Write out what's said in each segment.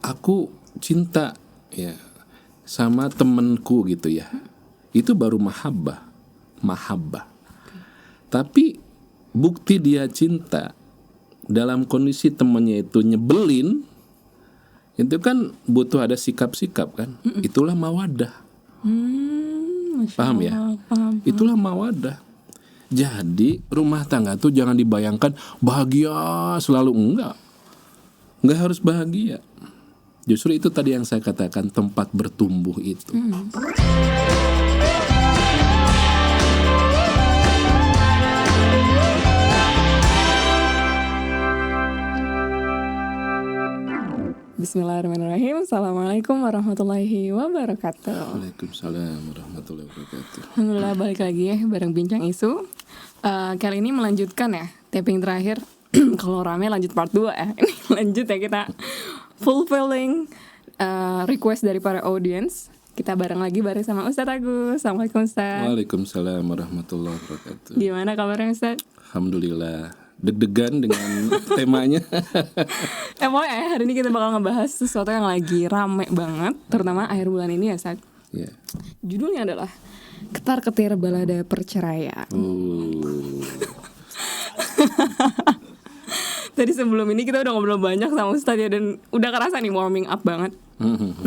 aku cinta ya sama temenku gitu ya, itu baru mahabbah. Tapi bukti dia cinta dalam kondisi temannya itu nyebelin, itu kan butuh ada sikap-sikap kan. Itulah mawaddah. Paham ya? Paham. Itulah mawaddah. Jadi rumah tangga tuh jangan dibayangkan bahagia selalu, enggak harus bahagia. Justru itu tadi yang saya katakan, tempat bertumbuh itu. Bismillahirrahmanirrahim. Assalamualaikum warahmatullahi wabarakatuh. Waalaikumsalam warahmatullahi wabarakatuh. Alhamdulillah balik lagi ya bareng Bincang Isu. Kali ini melanjutkan ya taping terakhir. Kalau rame lanjut part 2 ya. Ini lanjut ya, kita fulfilling request dari para audience. Kita bareng sama Ustadz Agus. Assalamualaikum Ustadz. Waalaikumsalam warahmatullahi wabarakatuh. Gimana kabarnya Ustadz? Alhamdulillah. Deg-degan dengan temanya. Pokoknya hari ini kita bakal ngebahas sesuatu yang lagi rame banget, terutama akhir bulan ini ya Ustadz. Yeah. Judulnya adalah Ketar-ketir Balada Perceraian. Tadi sebelum ini kita udah ngobrol banyak sama Ustadz ya, dan udah kerasa nih warming up banget.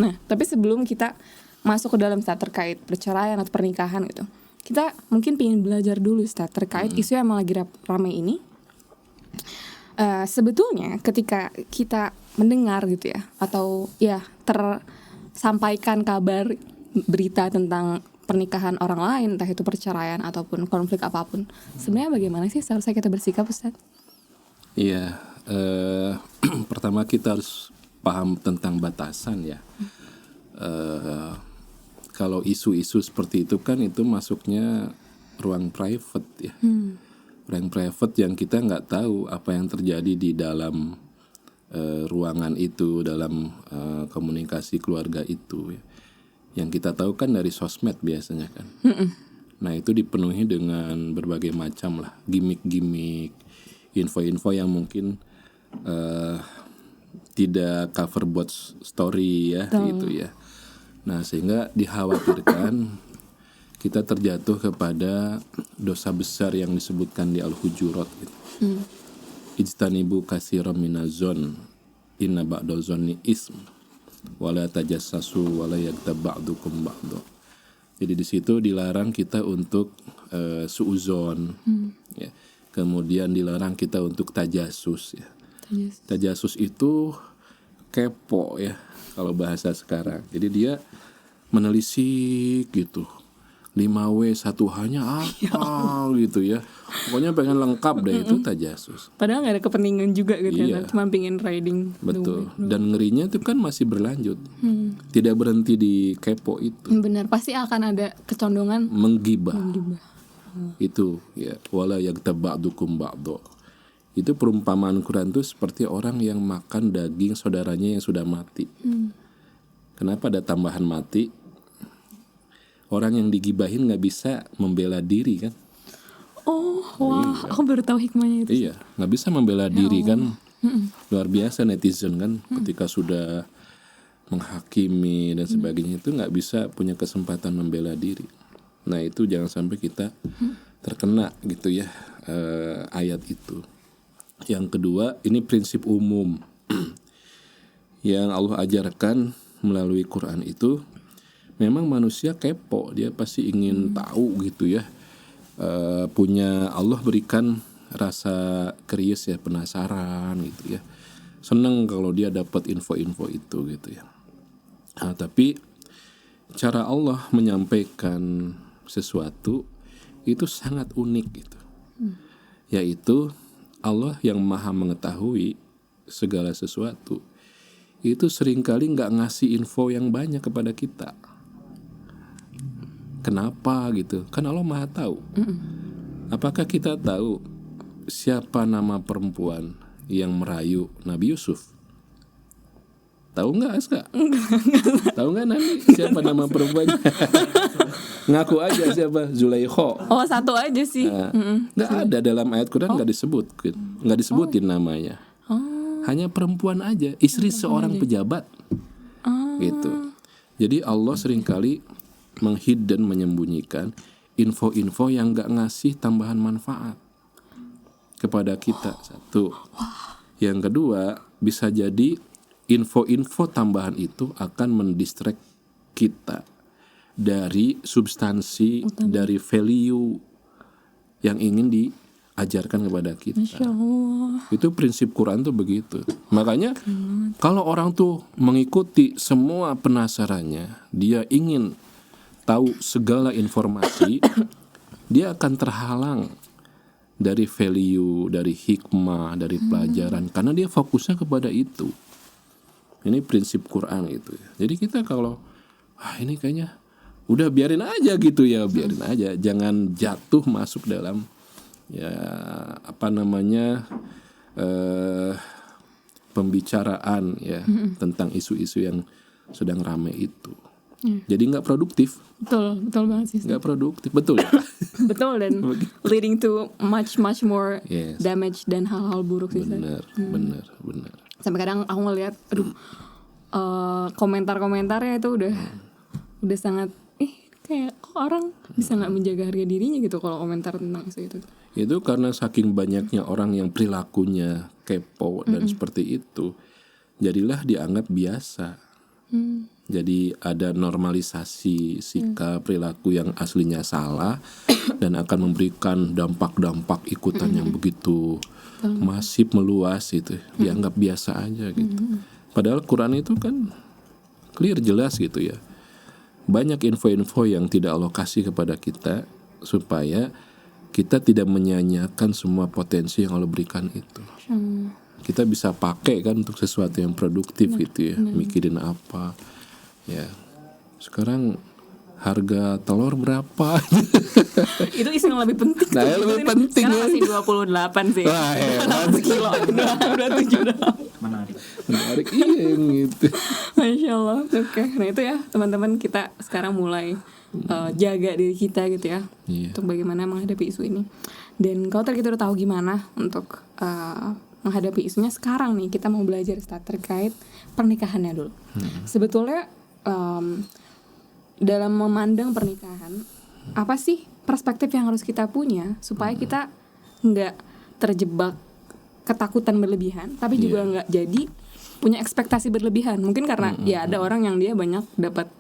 Nah, tapi sebelum kita masuk ke dalam Ustadz terkait perceraian atau pernikahan gitu, kita mungkin pengen belajar dulu Ustadz terkait isu yang lagi rame ini. Sebetulnya ketika kita mendengar gitu ya, atau ya tersampaikan kabar berita tentang pernikahan orang lain, entah itu perceraian ataupun konflik apapun, sebenarnya bagaimana sih seharusnya kita bersikap Ustadz? Iya, pertama kita harus paham tentang batasan ya. Kalau isu-isu seperti itu kan itu masuknya ruang private ya. Ruang private yang kita nggak tahu apa yang terjadi di dalam ruangan itu, dalam komunikasi keluarga itu ya. Yang kita tahu kan dari sosmed biasanya kan. Nah itu dipenuhi dengan berbagai macam lah gimmick-gimmick, info-info yang mungkin tidak cover buat story ya gitu ya. Nah sehingga dikhawatirkan kita terjatuh kepada dosa besar yang disebutkan di Al-Hujurat gitu. Ijtanibu katsiran minaz-zon inna ba'daz zonni ism wala tajassasu wala yaghtab ba'dukum ba'dha. Jadi di situ dilarang kita untuk suuzon ya. Kemudian dilarang kita untuk tajasus ya. Tajasus itu kepo ya kalau bahasa sekarang. Jadi dia menelisik gitu. 5W 1H-nya apa gitu ya. Pokoknya pengen lengkap deh, itu tajasus. Padahal gak ada kepentingan juga gitu iya. Cuma pengen riding. Betul. Dan ngerinya itu kan masih berlanjut. Tidak berhenti di kepo itu. Benar, pasti akan ada kecondongan menggibah. Itu ya, wala yaghtab ba'dukum ba'dha. Itu perumpamaan Quran itu seperti orang yang makan daging saudaranya yang sudah mati. Kenapa ada tambahan mati? Orang yang digibahin nggak bisa membela diri kan? Oh, wah, iya. Aku baru tahu hikmahnya itu. Iya, nggak bisa membela diri kan? Luar biasa netizen kan, ketika sudah menghakimi dan sebagainya itu nggak bisa punya kesempatan membela diri. Nah itu jangan sampai kita terkena gitu ya ayat itu. Yang kedua, ini prinsip umum yang Allah ajarkan melalui Quran itu. Memang manusia kepo, dia pasti ingin tahu gitu ya. Punya Allah berikan rasa curious ya, penasaran gitu ya. Seneng kalau dia dapat info-info itu gitu ya. Nah, tapi cara Allah menyampaikan sesuatu itu sangat unik gitu. Yaitu Allah yang maha mengetahui segala sesuatu itu seringkali gak ngasih info yang banyak kepada kita. Kenapa gitu? Kan Allah maha tahu. Apakah kita tahu siapa nama perempuan yang merayu Nabi Yusuf? Tahu nggak Aska? Tahu nggak nanti siapa nama perempuannya? Ngaku aja siapa? Zulaikha. Oh, satu aja sih. Nggak ada dalam ayat Quran, nggak disebutin namanya. hanya perempuan aja, istri seorang pejabat. Gitu. Jadi Allah seringkali menghid dan menyembunyikan info-info yang gak ngasih tambahan manfaat kepada kita. Satu. Yang kedua, bisa jadi info-info tambahan itu akan mendistract kita dari substansi, dari value yang ingin diajarkan kepada kita. Masya Allah. Itu prinsip Quran tuh begitu. Makanya kalau orang tuh mengikuti semua penasarannya, dia ingin tahu segala informasi, dia akan terhalang dari value, dari hikmah, dari pelajaran, karena dia fokusnya kepada itu. Ini prinsip Quran itu. Jadi kita kalau ini kayaknya udah biarin aja gitu ya, biarin aja, jangan jatuh masuk dalam ya apa namanya pembicaraan ya tentang isu-isu yang sedang ramai itu. Jadi nggak produktif. Betul banget sih. Nggak produktif, betul ya. Betul, dan leading to much more Yes. damage dan hal-hal buruk sih. Benar. Sampai kadang aku ngeliat, komentar-komentarnya itu udah sangat kayak kok orang bisa nggak menjaga harga dirinya gitu kalau komentar tentang isu itu. Itu karena saking banyaknya orang yang perilakunya kepo dan seperti itu, jadilah dianggap biasa. Jadi ada normalisasi sikap perilaku yang aslinya salah dan akan memberikan dampak-dampak ikutan yang begitu masif, meluas itu, dianggap biasa aja gitu. Padahal Quran itu kan clear, jelas gitu ya. Banyak info-info yang tidak Allah kasih kepada kita supaya kita tidak menyanyiakan semua potensi yang Allah berikan itu. Kita bisa pakai kan untuk sesuatu yang produktif gitu ya. Mikirin apa ya. Sekarang harga telur berapa? Itu isu yang lebih penting. Nah, yang lebih penting sekarang ya. masih 28 sih. Wah, Kilo udah 7 menarik iya gitu. Masya Allah. Oke. Nah itu ya teman-teman, kita sekarang mulai jaga diri kita gitu ya, untuk bagaimana menghadapi isu ini. Dan kalau tadi kita udah tahu gimana untuk menghadapi isunya, sekarang nih kita mau belajar terkait pernikahannya dulu. Sebetulnya dalam memandang pernikahan, apa sih perspektif yang harus kita punya supaya kita nggak terjebak ketakutan berlebihan, tapi juga nggak jadi punya ekspektasi berlebihan. Mungkin karena ya ada orang yang dia banyak dapat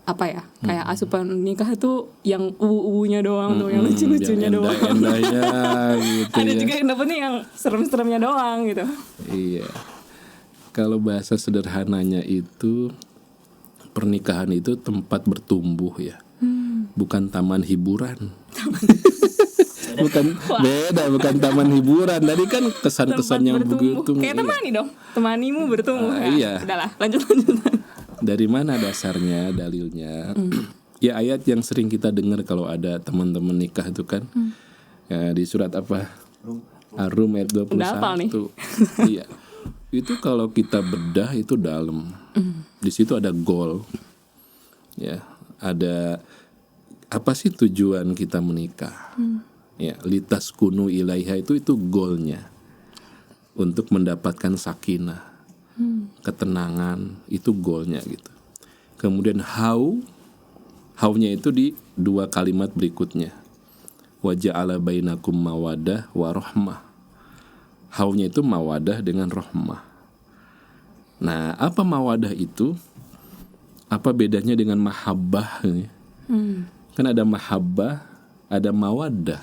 apa ya, kayak asupan nikah itu yang uwu-uwunya doang tuh, yang lucu-lucunya doang. Endahnya gitu. Ada ya. juga yang dapetnya yang serem-seremnya doang gitu. Iya. Kalau bahasa sederhananya itu, pernikahan itu tempat bertumbuh ya. Bukan taman hiburan. bukan taman hiburan. Tadi kan kesan-kesan yang begitu. Kayak temani dong. Temanimu bertumbuh. Iya. Udahlah, lanjut. Dari mana dasarnya, dalilnya? Ya ayat yang sering kita dengar kalau ada teman-teman nikah itu kan. Ya, di surat apa? Ar-Rum ayat 21. Udah hafal nih. Iya. Itu kalau kita bedah itu dalam. Di situ ada goal. Ya, ada apa sih tujuan kita menikah? Ya, litas kunu ilaiha itu goalnya. Untuk mendapatkan sakinah, ketenangan, itu goalnya gitu. Kemudian how-nya itu di dua kalimat berikutnya. Wa ja'ala bainakum mawadah wa rahmah. How-nya itu mawadah dengan rahmah. Nah, apa mawadah itu? Apa bedanya dengan mahabbah? Kan ada mahabbah, ada mawadah.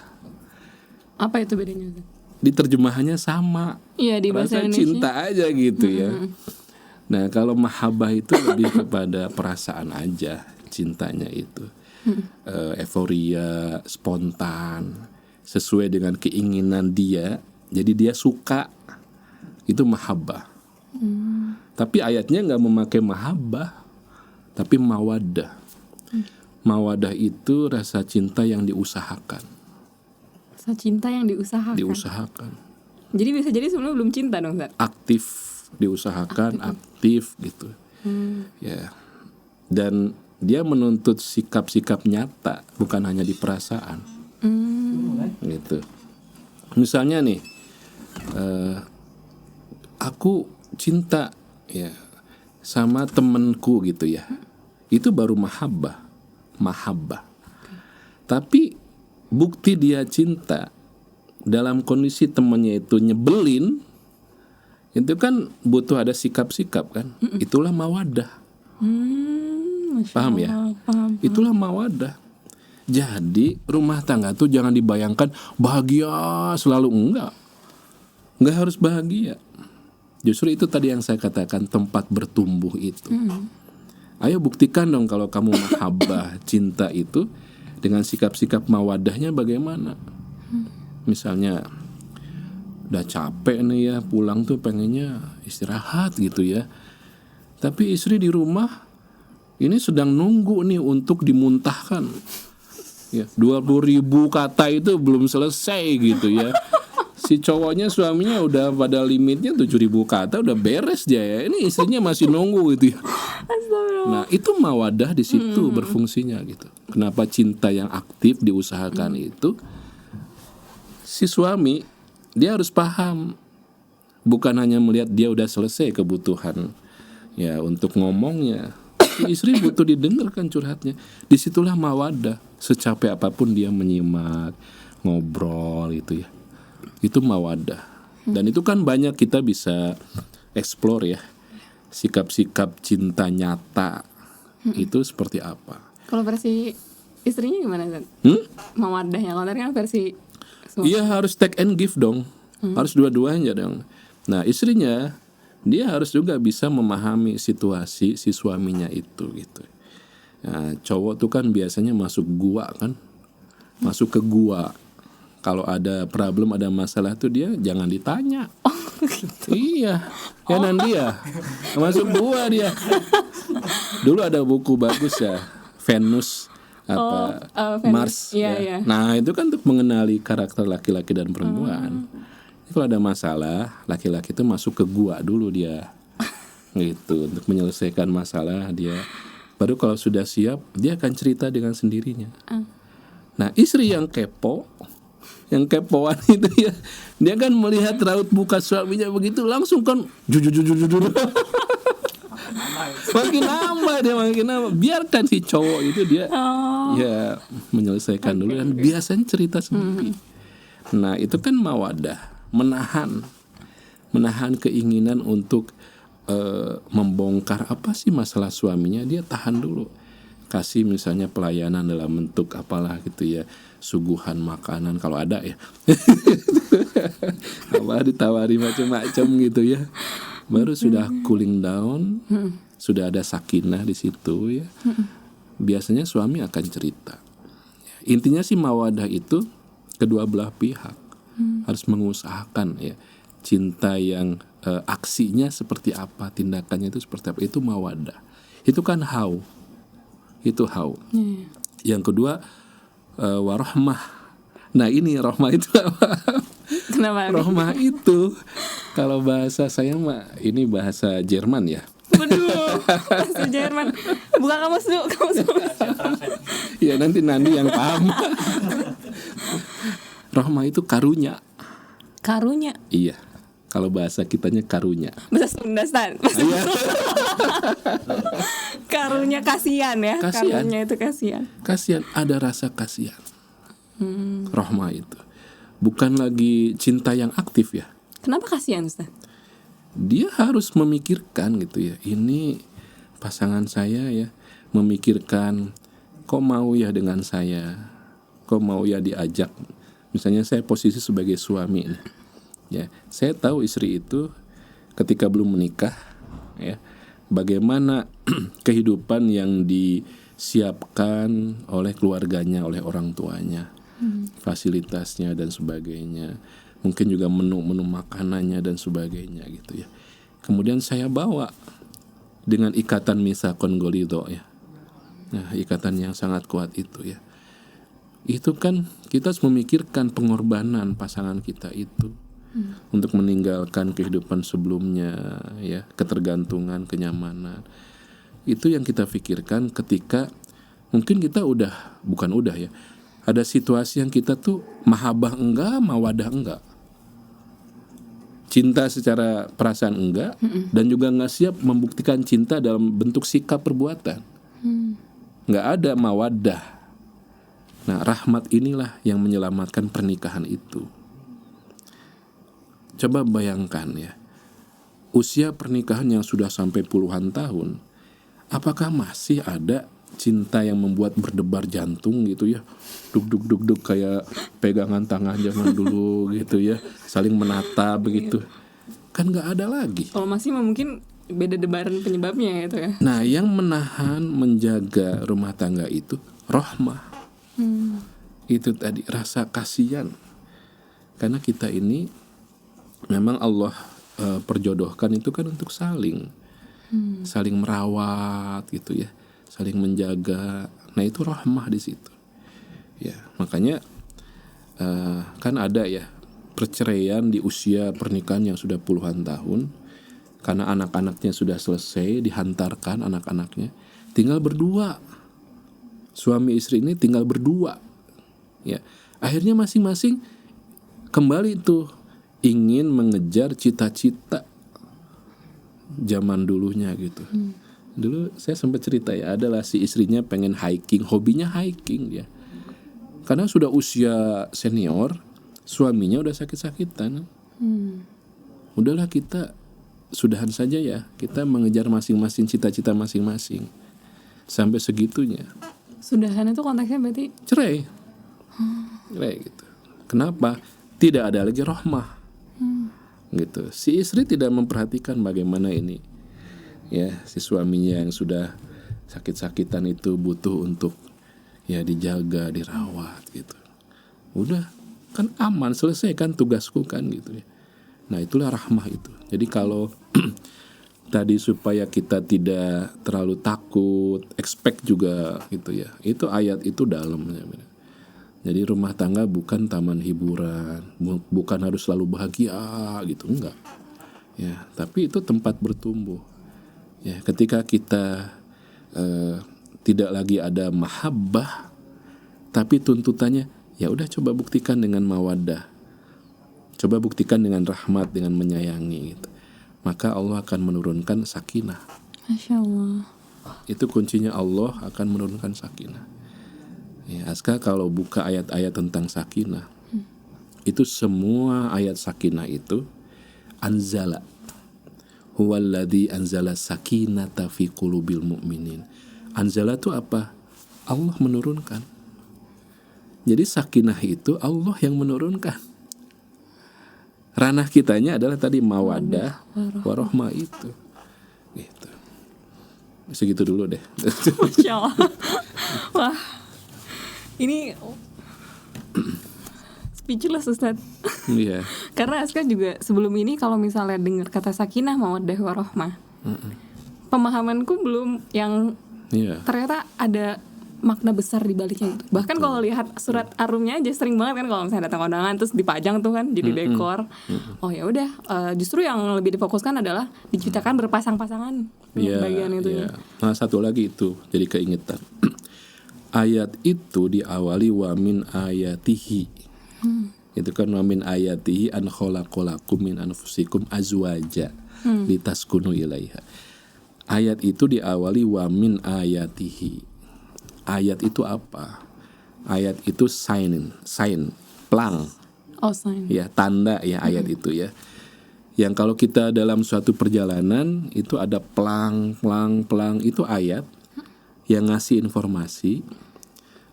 Apa itu bedanya? Di terjemahannya sama. Iya, di bahasa Rasa Indonesia. cinta aja gitu ya. Nah, kalau mahabbah itu lebih kepada perasaan aja, cintanya itu. Euforia, spontan, sesuai dengan keinginan dia. Jadi dia suka. Itu mahabbah. Tapi ayatnya nggak memakai mahabbah, tapi mawadah. Mawadah itu rasa cinta yang diusahakan. Rasa cinta yang diusahakan. Diusahakan. Jadi bisa jadi sebenarnya belum cinta dong, Zat? Aktif, diusahakan, aktif gitu. Ya. Dan dia menuntut sikap-sikap nyata, bukan hanya di perasaan. Gitu. Misalnya nih, aku cinta ya sama temenku gitu ya, itu baru mahabbah. Tapi bukti dia cinta dalam kondisi temannya itu nyebelin, itu kan butuh ada sikap-sikap kan. Itulah mawadah. Masya Paham ya? Allah, paham. Itulah mawadah. Jadi rumah tangga tuh jangan dibayangkan bahagia selalu, enggak harus bahagia. Justru itu tadi yang saya katakan, tempat bertumbuh itu. Ayo buktikan dong kalau kamu mahabbah, cinta itu dengan sikap-sikap mawadahnya bagaimana. Misalnya udah capek nih ya, pulang tuh pengennya istirahat gitu ya, tapi istri di rumah ini sedang nunggu nih untuk dimuntahkan ya, 20.000 kata itu belum selesai gitu ya. Si cowoknya, suaminya udah pada limitnya 7.000 kata udah beres dia ya, ini istrinya masih nunggu gitu ya. Nah itu mawadah di situ berfungsinya gitu. Kenapa cinta yang aktif diusahakan itu, si suami dia harus paham, bukan hanya melihat dia udah selesai kebutuhan ya untuk ngomongnya, si istri butuh didengarkan curhatnya. Disitulah mawadah. Secapek apapun dia menyimak, ngobrol itu ya, itu mawadah. Dan itu kan banyak kita bisa explore ya, sikap-sikap cinta nyata itu seperti apa. Kalau versi istrinya gimana Zat? Mawadahnya, kalau tadi kan versi Iya harus take and give dong, harus dua-duanya dong. Nah istrinya dia harus juga bisa memahami situasi si suaminya itu gitu. Nah, cowok tuh kan biasanya masuk gua kan, masuk ke gua. Kalau ada problem, ada masalah tuh dia jangan ditanya. Iya, kanan dia masuk gua dia. Dulu ada buku bagus ya, Venus Venus. Mars. Iya, Ya. iya. Nah itu kan untuk mengenali karakter laki-laki dan perempuan. Kalau ada masalah, laki-laki itu masuk ke gua dulu dia, gitu, untuk menyelesaikan masalah dia. Baru kalau sudah siap, dia akan cerita dengan sendirinya. Nah istri yang kepo, yang kepoan itu ya, dia kan melihat raut muka suaminya begitu, langsung kan jujur. Makin nambah. Biarkan si cowok itu dia ya menyelesaikan dulu dan biasanya cerita sendiri. Nah itu kan mawadah, menahan keinginan untuk membongkar apa sih masalah suaminya, dia tahan dulu. Kasih misalnya pelayanan dalam bentuk apalah gitu ya, suguhan makanan kalau ada ya. Apa ditawari macam-macam gitu ya. Baru sudah cooling down, sudah ada sakinah di situ ya. Biasanya suami akan cerita. Intinya sih mawadah itu kedua belah pihak harus mengusahakan ya, cinta yang aksinya seperti apa, tindakannya itu seperti apa, itu mawadah. Itu kan how. Yang kedua warahmah. Nah ini rahmah itu apa? Kenapa? Rahmah itu kalau bahasa saya mah ini bahasa Jerman ya. Waduh, bahasa Jerman. Buka kamus dulu, Ya nanti yang paham. Rahmah itu karunya. Karunya. Iya. Kalau bahasa kitanya karunya. Bahasa Sunda, Stan. Iya. Karunya kasihan ya. Kasihan. Karunya itu kasihan. Kasihan, ada rasa kasihan. Rahmah itu bukan lagi cinta yang aktif ya. Kenapa kasihan, Stan? Dia harus memikirkan gitu ya. Ini pasangan saya ya, memikirkan kok mau ya dengan saya, kok mau ya diajak. Misalnya saya posisi sebagai suami nih. Ya, saya tahu istri itu ketika belum menikah ya, bagaimana kehidupan yang disiapkan oleh keluarganya, oleh orang tuanya, fasilitasnya dan sebagainya, mungkin juga menu-menu makanannya dan sebagainya gitu ya. Kemudian saya bawa dengan ikatan misakon golido ya, nah ikatan yang sangat kuat itu ya. Itu kan kita harus memikirkan pengorbanan pasangan kita itu untuk meninggalkan kehidupan sebelumnya ya, ketergantungan, kenyamanan. Itu yang kita pikirkan ketika mungkin kita bukan udah ya, ada situasi yang kita tuh mahabbah enggak, mawadah enggak. cinta secara perasaan enggak, dan juga nggak siap membuktikan cinta dalam bentuk sikap perbuatan. Nggak ada mawaddah. Nah, rahmat inilah yang menyelamatkan pernikahan itu. Coba bayangkan ya, usia pernikahan yang sudah sampai puluhan tahun, apakah masih ada cinta yang membuat berdebar jantung gitu ya, duk kayak pegangan tangan zaman dulu gitu ya, saling menata begitu, kan nggak ada lagi. Kalau masih mungkin beda debaran penyebabnya gitu ya. Nah, yang menahan menjaga rumah tangga itu rahmah. Itu tadi, rasa kasihan, karena kita ini memang Allah perjodohkan itu kan untuk saling merawat gitu ya, saling menjaga. Nah, itu rahmah di situ. Ya, makanya kan ada ya perceraian di usia pernikahan yang sudah puluhan tahun karena anak-anaknya sudah selesai, dihantarkan anak-anaknya, tinggal berdua. Suami istri ini tinggal berdua. Ya, akhirnya masing-masing kembali tuh ingin mengejar cita-cita zaman dulunya gitu. Dulu saya sempat cerita ya, adalah si istrinya pengen hiking, hobinya hiking dia. Karena sudah usia senior, suaminya udah sakit-sakitan. Udahlah, kita sudahan saja ya, kita mengejar masing-masing cita-cita masing-masing. Sampai segitunya. Sudahan itu konteksnya berarti Cerai. Cerai gitu. Kenapa? Tidak ada lagi rahmah. Gitu. Si istri tidak memperhatikan bagaimana ini. Ya, si suaminya yang sudah sakit-sakitan itu butuh untuk ya dijaga, dirawat gitu. Udah, kan aman, selesai kan tugasku kan gitu ya. Nah, itulah rahmah itu. Jadi kalau tadi supaya kita tidak terlalu takut, expect juga gitu ya. Itu ayat itu dalamnya. Jadi rumah tangga bukan taman hiburan, bukan harus selalu bahagia gitu, enggak. Ya, tapi itu tempat bertumbuh. Ya, ketika kita tidak lagi ada mahabbah, tapi tuntutannya ya udah, coba buktikan dengan mawaddah. Coba buktikan dengan rahmat, dengan menyayangi gitu. Maka Allah akan menurunkan sakinah. Masya Allah. Itu kuncinya, Allah akan menurunkan sakinah. Ya, Aska kalau buka ayat-ayat tentang sakinah, itu semua ayat sakinah itu anzala. Huwaladzi anzala sakinata fi qulubil mu'minin. Anzala itu apa? Allah menurunkan. Jadi sakinah itu Allah yang menurunkan. Ranah kitanya adalah tadi mawaddah warahmah itu. Gitu. Segitu dulu deh. Masya Allah. Wah, ini speechless Ustaz. Iya. Karena Aska juga sebelum ini kalau misalnya dengar kata sakinah mawaddah warahmah, pemahamanku belum yang Iya. ternyata ada makna besar di baliknya itu. Bahkan kalau lihat surat Ar-Rumnya aja sering banget kan kalau misalnya datang kondangan terus dipajang tuh kan jadi dekor. Oh ya udah, justru yang lebih difokuskan adalah diciptakan berpasang-pasangan bagian itu. Iya. Nah, satu lagi itu jadi keingetan. Ayat itu diawali wa min ayatihi. Itu kan wa min ayatihi an khalaqalakum min anfusikum azwaja litaskunu ilaiha. Ayat itu diawali wa min ayatihi. Ayat itu apa? Ayat itu sign, pelang. Oh, sign. Ya, tanda ya ayat itu ya. Yang kalau kita dalam suatu perjalanan itu ada pelang itu ayat yang ngasih informasi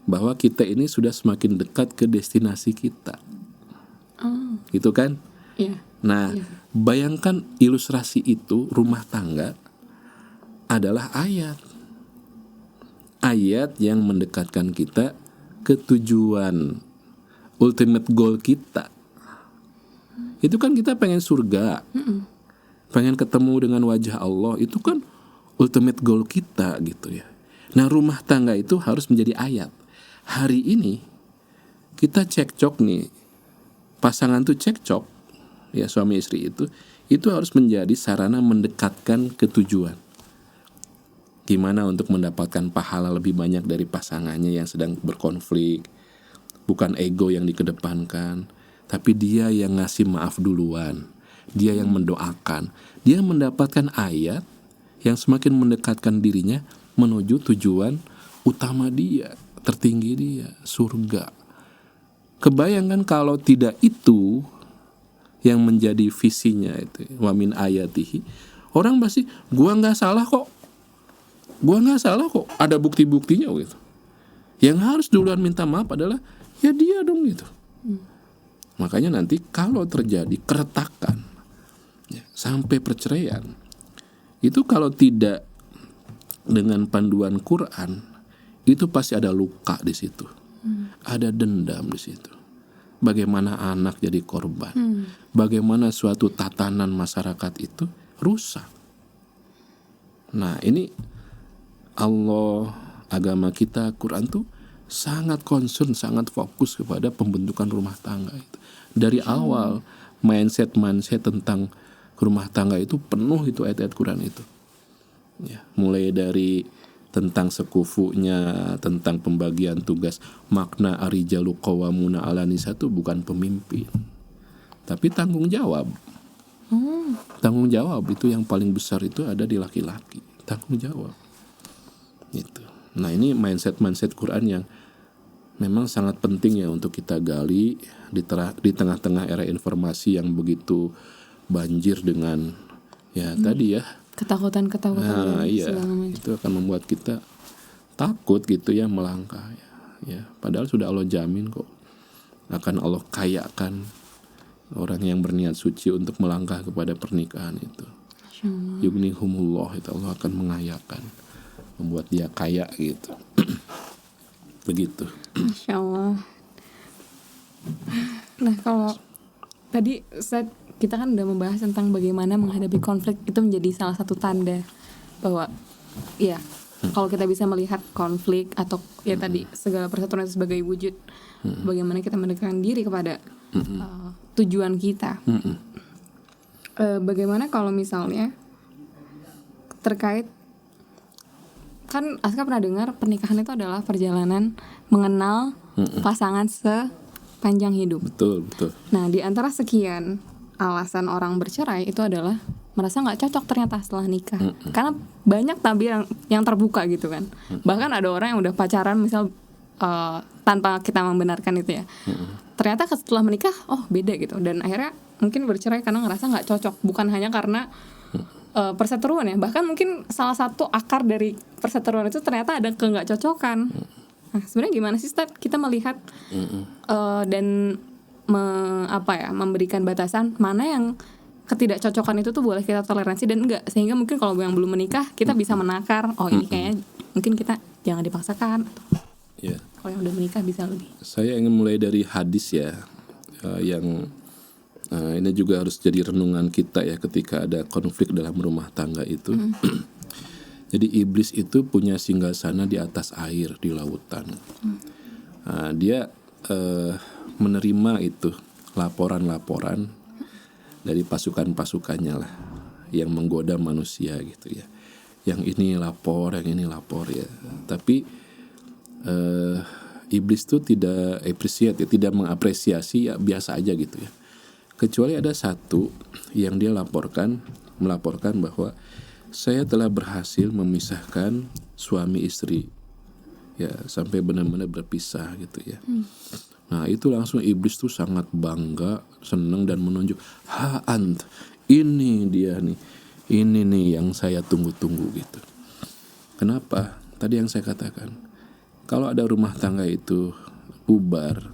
bahwa kita ini sudah semakin dekat ke destinasi kita. Gitu kan? Iya. Nah, bayangkan ilustrasi itu, rumah tangga adalah ayat. Ayat yang mendekatkan kita ke tujuan ultimate goal kita. Itu kan kita pengen surga, pengen ketemu dengan wajah Allah. Itu kan ultimate goal kita gitu ya. Nah, rumah tangga itu harus menjadi ayat. Hari ini kita cekcok nih, pasangan tuh cekcok ya, suami istri itu harus menjadi sarana mendekatkan ke tujuan. Gimana untuk mendapatkan pahala lebih banyak dari pasangannya yang sedang berkonflik. Bukan ego yang dikedepankan, tapi dia yang ngasih maaf duluan. dia yang mendoakan, dia mendapatkan ayat yang semakin mendekatkan dirinya menuju tujuan utama dia, tertinggi dia, surga. Kebayangkan kalau tidak itu yang menjadi visinya itu, wa min ayatihi, orang pasti gua nggak salah kok, ada bukti-buktinya gitu. Yang harus duluan minta maaf adalah ya dia dong gitu. Makanya nanti kalau terjadi keretakan ya, sampai perceraian, itu kalau tidak dengan panduan Quran, itu pasti ada luka di situ, ada dendam di situ. Bagaimana anak jadi korban, bagaimana suatu tatanan masyarakat itu rusak. Nah ini Allah, agama kita, Quran tuh sangat concern, sangat fokus kepada pembentukan rumah tangga itu. Dari awal mindset tentang rumah tangga itu penuh itu ayat-ayat Quran itu. Ya, mulai dari tentang sekufunya, tentang pembagian tugas, makna arijalu qawwamuna 'alan nisa itu bukan pemimpin, tapi tanggung jawab. Tanggung jawab itu yang paling besar itu ada di laki-laki, tanggung jawab. Gitu. Nah ini mindset Quran yang memang sangat penting ya untuk kita gali di tengah-tengah era informasi yang begitu banjir dengan ya tadi ya ketakutan nah, dan iya, segala macam. itu akan membuat kita takut gitu ya melangkah ya. Padahal sudah Allah jamin kok akan Allah kayakan orang yang berniat suci untuk melangkah kepada pernikahan itu. Yughnihumullah, itu Allah akan mengayakan, membuat dia kaya gitu. Begitu. Masya Allah. Nah kalau tadi kita kan udah membahas tentang bagaimana menghadapi konflik, itu menjadi salah satu tanda bahwa ya kalau kita bisa melihat konflik atau ya tadi segala persatuan itu sebagai wujud bagaimana kita mendekatkan diri kepada tujuan kita. Bagaimana kalau misalnya terkait, kan Aska pernah dengar pernikahan itu adalah perjalanan mengenal pasangan sepanjang hidup. Betul. Nah di antara sekian alasan orang bercerai itu adalah merasa nggak cocok ternyata setelah nikah. Karena banyak tabir yang terbuka gitu kan. Bahkan ada orang yang udah pacaran misal tanpa kita membenarkan itu ya. Ternyata setelah menikah beda gitu, dan akhirnya mungkin bercerai karena ngerasa nggak cocok, bukan hanya karena perseteruan ya, bahkan mungkin salah satu akar dari perseteruan itu ternyata ada nggak cocokan. Nah sebenarnya gimana sih Ustaz kita melihat dan memberikan batasan mana yang ketidakcocokan itu tuh boleh kita toleransi dan enggak, sehingga mungkin kalau yang belum menikah kita bisa menakar ini kayaknya mungkin kita jangan dipaksakan, atau kalau yang udah menikah bisa lebih. Saya ingin mulai dari hadis ya, yang ini juga harus jadi renungan kita ya ketika ada konflik dalam rumah tangga itu. Jadi iblis itu punya singgasana di atas air, di lautan. Dia menerima itu laporan-laporan dari pasukan-pasukannya lah yang menggoda manusia gitu ya. Yang ini lapor ya. Tapi iblis tuh tidak appreciate ya, tidak mengapresiasi, ya biasa aja gitu ya. Kecuali ada satu yang dia melaporkan bahwa saya telah berhasil memisahkan suami istri ya, sampai benar-benar berpisah gitu ya. Nah itu langsung iblis tuh sangat bangga, senang dan menunjuk, ini dia nih, ini nih yang saya tunggu-tunggu gitu. Kenapa? Tadi yang saya katakan, kalau ada rumah tangga itu bubar,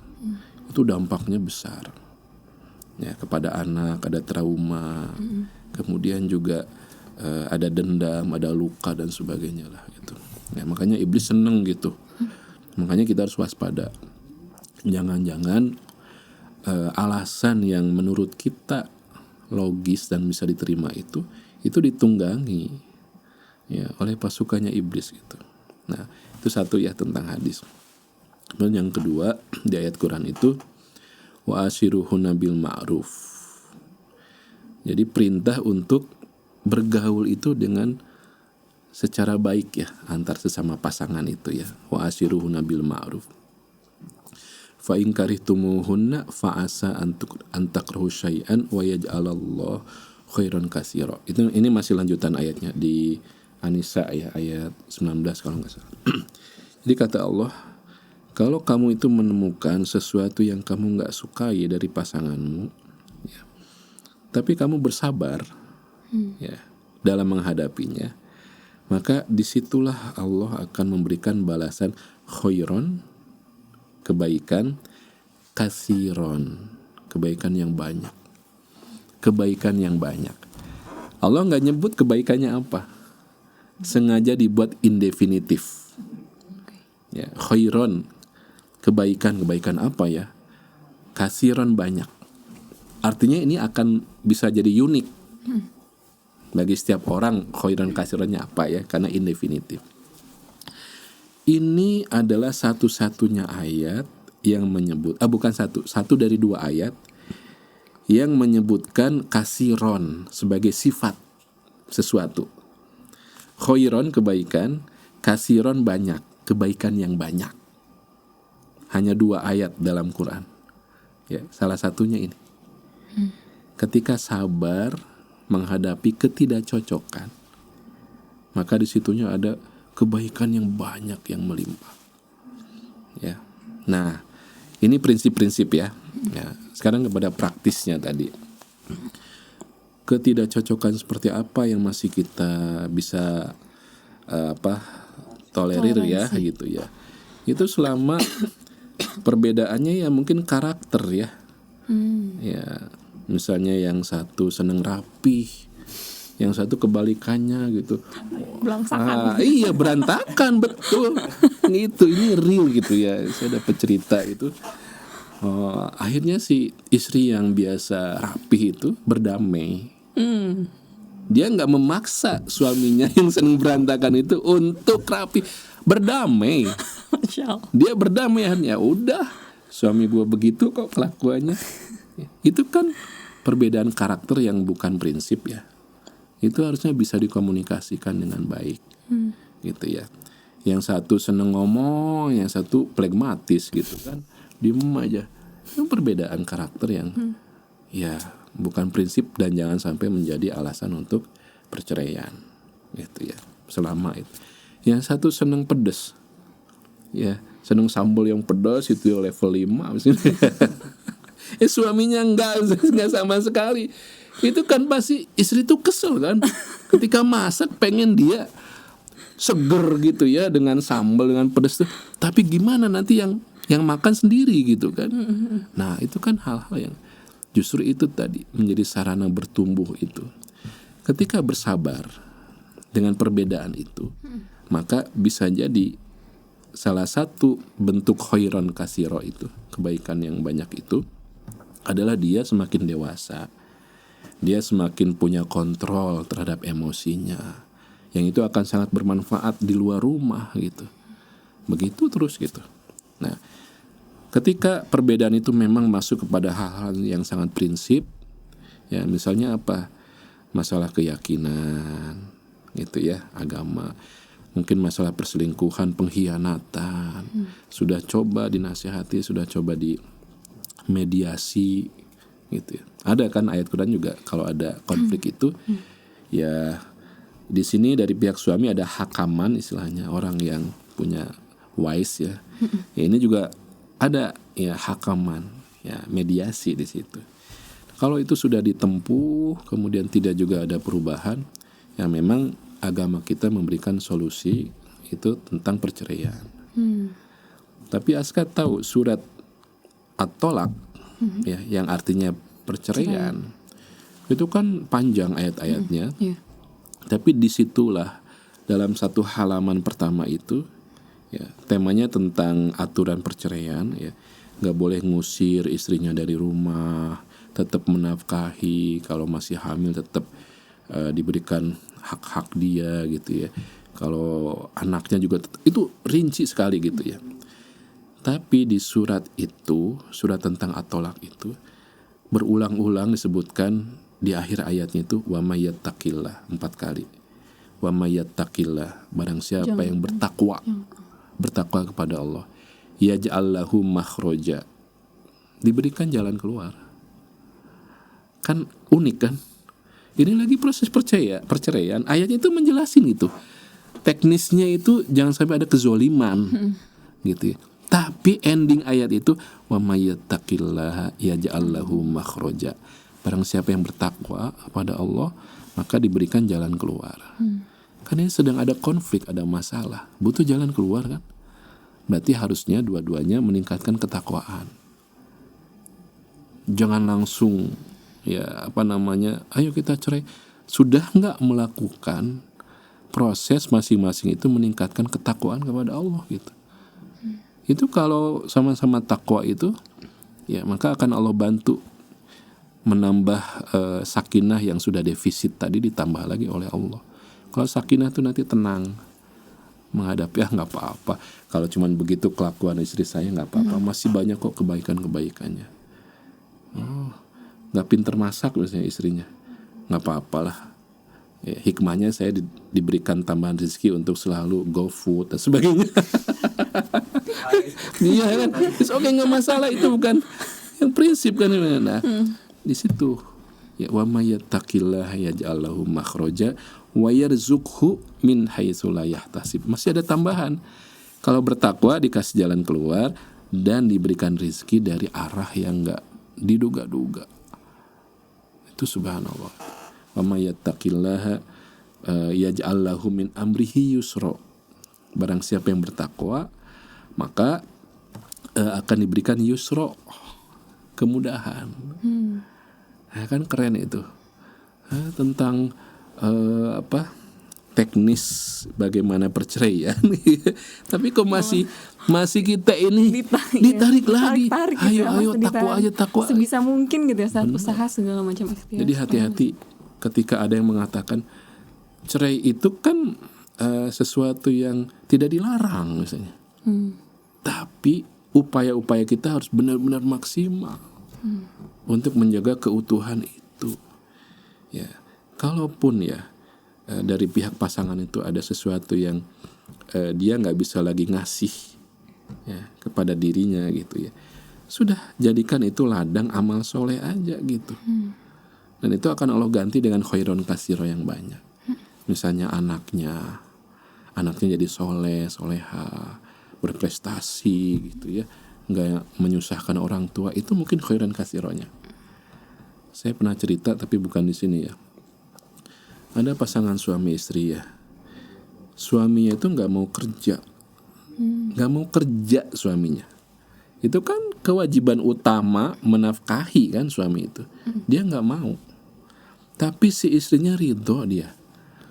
itu dampaknya besar ya, kepada anak, ada trauma, kemudian juga ada dendam, ada luka dan sebagainya lah gitu. Ya, makanya iblis seneng gitu. Makanya kita harus waspada. Jangan-jangan alasan yang menurut kita logis dan bisa diterima itu ditunggangi ya oleh pasukannya iblis gitu. Nah, itu satu ya tentang hadis. Dan yang kedua di ayat Quran itu wa ashiruhunna bil ma'ruf. Jadi perintah untuk bergaul itu dengan secara baik ya antar sesama pasangan itu ya. Wa ashiruhunna bil ma'ruf. fa in karihtumuhunna fa asa an takrahu syai'an wa yaj'alallahu khairan katsira. Ini masih lanjutan ayatnya di An-Nisa ya, ayat 19 kalau nggak salah. Jadi kata Allah, kalau kamu itu menemukan sesuatu yang kamu nggak sukai dari pasanganmu, ya, tapi kamu bersabar ya dalam menghadapinya, maka disitulah Allah akan memberikan balasan khairon, kebaikan, kasiron, kebaikan yang banyak. Kebaikan yang banyak. Allah nggak nyebut kebaikannya apa, sengaja dibuat indefinitif. Ya, khairon, kebaikan apa ya? Kasiron, banyak. Artinya ini akan bisa jadi unik bagi setiap orang. Khairon kasironnya apa ya? Karena indefinitif. Ini adalah satu-satunya ayat yang menyebut, bukan satu dari 2 ayat yang menyebutkan kasiron sebagai sifat sesuatu. Khairon, kebaikan, kasiron, banyak, kebaikan yang banyak. Hanya 2 ayat dalam Quran. Ya, salah satunya ini. Ketika sabar menghadapi ketidakcocokan, maka di situnya ada kebaikan yang banyak yang melimpah. Ya. Nah, ini prinsip-prinsip ya. Ya, sekarang kepada praktisnya tadi. Ketidakcocokan seperti apa yang masih kita bisa tolerir ya gitu ya. Itu selama perbedaannya ya mungkin karakter ya. Ya, misalnya yang satu seneng rapih, yang satu kebalikannya gitu. Belangsakan. Iya, berantakan, betul. Gitu, ini real gitu ya. Saya dapat cerita itu. Akhirnya si istri yang biasa rapih itu berdamai. Dia nggak memaksa suaminya yang seneng berantakan itu untuk rapi, berdamai. Dia berdamai, ya udah, suami gue begitu kok kelakuannya. Itu kan perbedaan karakter yang bukan prinsip ya. Itu harusnya bisa dikomunikasikan dengan baik, gitu ya. Yang satu seneng ngomong, yang satu pragmatis gitu kan, diem aja. Itu perbedaan karakter yang ya bukan prinsip dan jangan sampai menjadi alasan untuk perceraian, gitu ya. Selama itu, yang satu seneng pedes, ya seneng sambal yang pedas itu level 5 misalnya. Suaminya enggak sama sekali. Itu kan pasti istri tuh kesel kan. Ketika masak pengen dia seger gitu ya dengan sambal, dengan pedas tuh. Tapi gimana nanti yang makan sendiri gitu kan. Nah, itu kan hal-hal yang justru itu tadi menjadi sarana bertumbuh itu. Ketika bersabar dengan perbedaan itu, maka bisa jadi salah satu bentuk khairon kasiro itu, kebaikan yang banyak itu adalah dia semakin dewasa. Dia semakin punya kontrol terhadap emosinya, yang itu akan sangat bermanfaat di luar rumah gitu. Begitu terus gitu. Nah, ketika perbedaan itu memang masuk kepada hal-hal yang sangat prinsip, ya misalnya apa? Masalah keyakinan, gitu ya, agama. Mungkin masalah perselingkuhan, pengkhianatan. Sudah coba dinasihati, sudah coba di mediasi, gitu ya. Ada kan ayat Quran juga kalau ada konflik itu, ya di sini dari pihak suami ada hakaman istilahnya, orang yang punya wise ya. Ya ini juga ada ya hakaman, ya mediasi di situ. Kalau itu sudah ditempuh, kemudian tidak juga ada perubahan, ya memang agama kita memberikan solusi itu tentang perceraian. Tapi Aska tahu surat At-Tolak, ya yang artinya perceraian, itu kan panjang ayat-ayatnya. Tapi disitulah dalam satu halaman pertama itu, ya temanya tentang aturan perceraian, ya nggak boleh ngusir istrinya dari rumah, tetap menafkahi, kalau masih hamil tetap diberikan hak-hak dia gitu ya. Kalau anaknya juga itu rinci sekali gitu ya. Tapi di surat itu, surat tentang At-Tolak itu berulang-ulang disebutkan di akhir ayatnya itu wa may yattaqillah 4 kali. Wa may yattaqillah, barang siapa yang bertakwa kepada Allah, yaj'al lahu makhraja, diberikan jalan keluar. Kan unik kan? Ini lagi proses perceraian, ayatnya itu menjelasin itu. Teknisnya itu jangan sampai ada kezoliman, gitu ya. Tapi ending ayat itu wa may yattaqillaha yaj'al lahu makhraja. Barang siapa yang bertakwa kepada Allah, maka diberikan jalan keluar. Karena ini sedang ada konflik, ada masalah, butuh jalan keluar kan? Berarti harusnya dua-duanya meningkatkan ketakwaan. Jangan langsung ayo kita cerai. Sudah nggak melakukan proses masing-masing itu meningkatkan ketakwaan kepada Allah gitu. Itu kalau sama-sama takwa itu, ya maka akan Allah bantu menambah sakinah yang sudah defisit tadi, ditambah lagi oleh Allah. Kalau sakinah itu nanti tenang menghadapi, nggak apa-apa. Kalau cuman begitu kelakuan istri saya nggak apa-apa, masih banyak kok kebaikan-kebaikannya. Nggak pinter masak misalnya istrinya, nggak apa-apalah. Ya, hikmahnya saya diberikan tambahan rezeki untuk selalu go food dan sebagainya. Iya kan, oke, nggak masalah, itu bukan yang prinsip kan. Nah, di situ ya wa may yattaqillaha yaj'al lahu makhraja wa yarzuqhu min haitsu la yahtasib. Masih ada tambahan. Kalau bertakwa dikasih jalan keluar dan diberikan rezeki dari arah yang nggak diduga-duga. Itu subhanallah. Wa may yattaqillaha yaj'al lahu min amrihi yusra. Barang siapa yang bertakwa, maka akan diberikan yusra, kemudahan. Nah, kan keren itu. Tentang teknis bagaimana perceraian. Tapi kok masih kita ini ditarik lagi. Ayo takwa. Sebisa mungkin gitu ya, saat usaha segala macam ikhtiar. Jadi hati-hati ketika ada yang mengatakan cerai itu kan sesuatu yang tidak dilarang misalnya. Tapi upaya-upaya kita harus benar-benar maksimal untuk menjaga keutuhan itu. Ya, kalaupun dari pihak pasangan itu ada sesuatu yang dia nggak bisa lagi ngasih kepada dirinya gitu ya, sudah jadikan itu ladang amal soleh aja gitu. Dan itu akan Allah ganti dengan khairon kasiro yang banyak. Misalnya anaknya jadi soleh, soleha, berprestasi gitu ya, nggak menyusahkan orang tua, itu mungkin khairan kasironya. Saya pernah cerita tapi bukan di sini ya. Ada pasangan suami istri ya. Suaminya itu nggak mau kerja suaminya. Itu kan kewajiban utama menafkahi kan suami itu. Dia nggak mau. Tapi si istrinya ridho, dia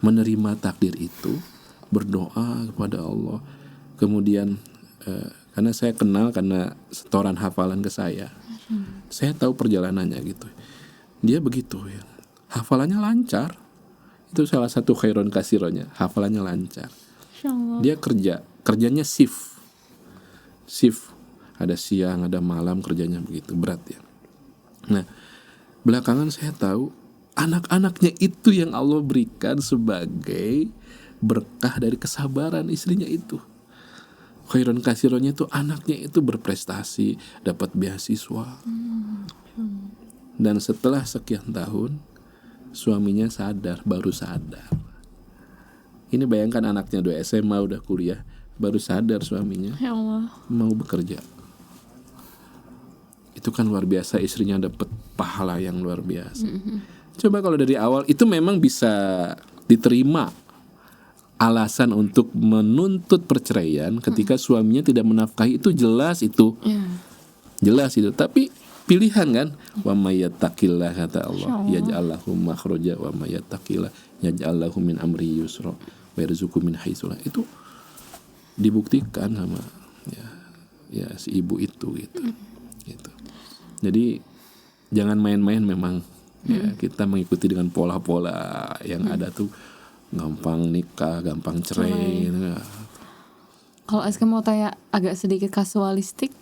menerima takdir itu, berdoa kepada Allah. Kemudian karena saya kenal, karena setoran hafalan ke saya tahu perjalanannya gitu. Dia begitu ya, hafalannya lancar. Itu salah satu khairon kasironya, hafalannya lancar. Dia kerjanya shift, ada siang ada malam, kerjanya begitu berat ya. Nah, belakangan saya tahu anak-anaknya itu yang Allah berikan sebagai berkah dari kesabaran istrinya itu. Khairon kasironya itu anaknya itu berprestasi, dapat beasiswa. Dan setelah sekian tahun suaminya baru sadar. Ini bayangkan, anaknya udah SMA, udah kuliah, baru sadar suaminya Ya Allah, mau bekerja. Itu kan luar biasa, istrinya dapat pahala yang luar biasa. Coba kalau dari awal itu memang bisa diterima alasan untuk menuntut perceraian ketika suaminya tidak menafkahi, itu jelas itu. Jelas itu, tapi pilihan kan, wa may yattaqillah, kata Allah, yaj'al lahu makhraja wa may yattaqillah yaj'al lahu min amri yusra wa yarzuqhu min haitsu la. Itu dibuktikan sama si ibu itu gitu. Jadi jangan main-main memang. Kita mengikuti dengan pola-pola yang ada tuh, gampang nikah, gampang cerai. Kalau Aska mau tanya agak sedikit kasualistik,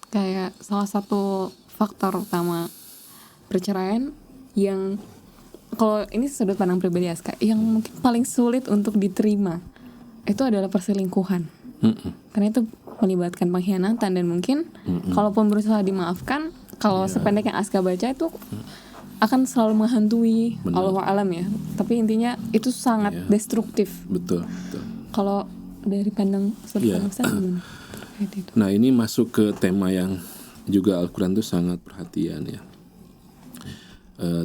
kayak salah satu faktor utama perceraian yang, kalau ini sudut pandang pribadi Aska, yang mungkin paling sulit untuk diterima itu adalah perselingkuhan. Karena itu melibatkan pengkhianatan dan mungkin kalaupun berusaha dimaafkan, kalau sependek yang Aska baca itu akan selalu menghantui. Allahu alam ya. Tapi intinya itu sangat destruktif. Betul. Kalau dari pandang sudut pandang Ustaz gimana? Itu. Nah, ini masuk ke tema yang juga Al-Quran itu sangat perhatian ya.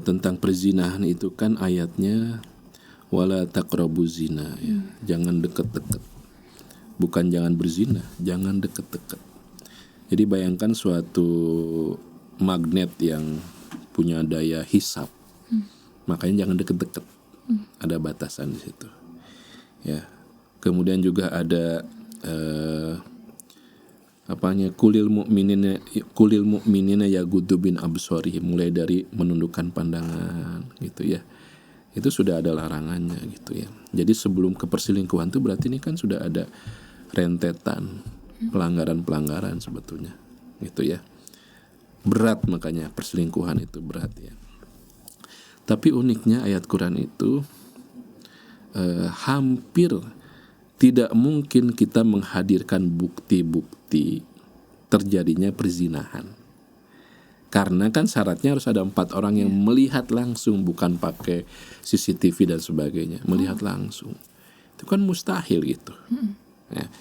Tentang perzinahan itu kan ayatnya wala taqrabuz zina ya. Jangan deket-deket. Bukan jangan berzina, jangan deket-deket. Jadi bayangkan suatu magnet yang punya daya hisap. Makanya jangan deket-deket. Ada batasan di situ. Ya. Kemudian juga ada kulil mu'minina yaghuddu bin absarihim, mulai dari menundukkan pandangan gitu ya. Itu sudah ada larangannya gitu ya. Jadi sebelum ke perselingkuhan itu berarti ini kan sudah ada rentetan pelanggaran-pelanggaran sebetulnya gitu ya. Berat, makanya perselingkuhan itu berat ya. Tapi uniknya ayat Quran itu hampir tidak mungkin kita menghadirkan bukti-bukti terjadinya perzinahan. Karena kan syaratnya harus ada 4 orang yang melihat langsung, bukan pakai CCTV dan sebagainya, melihat langsung. Itu kan mustahil gitu. Ya.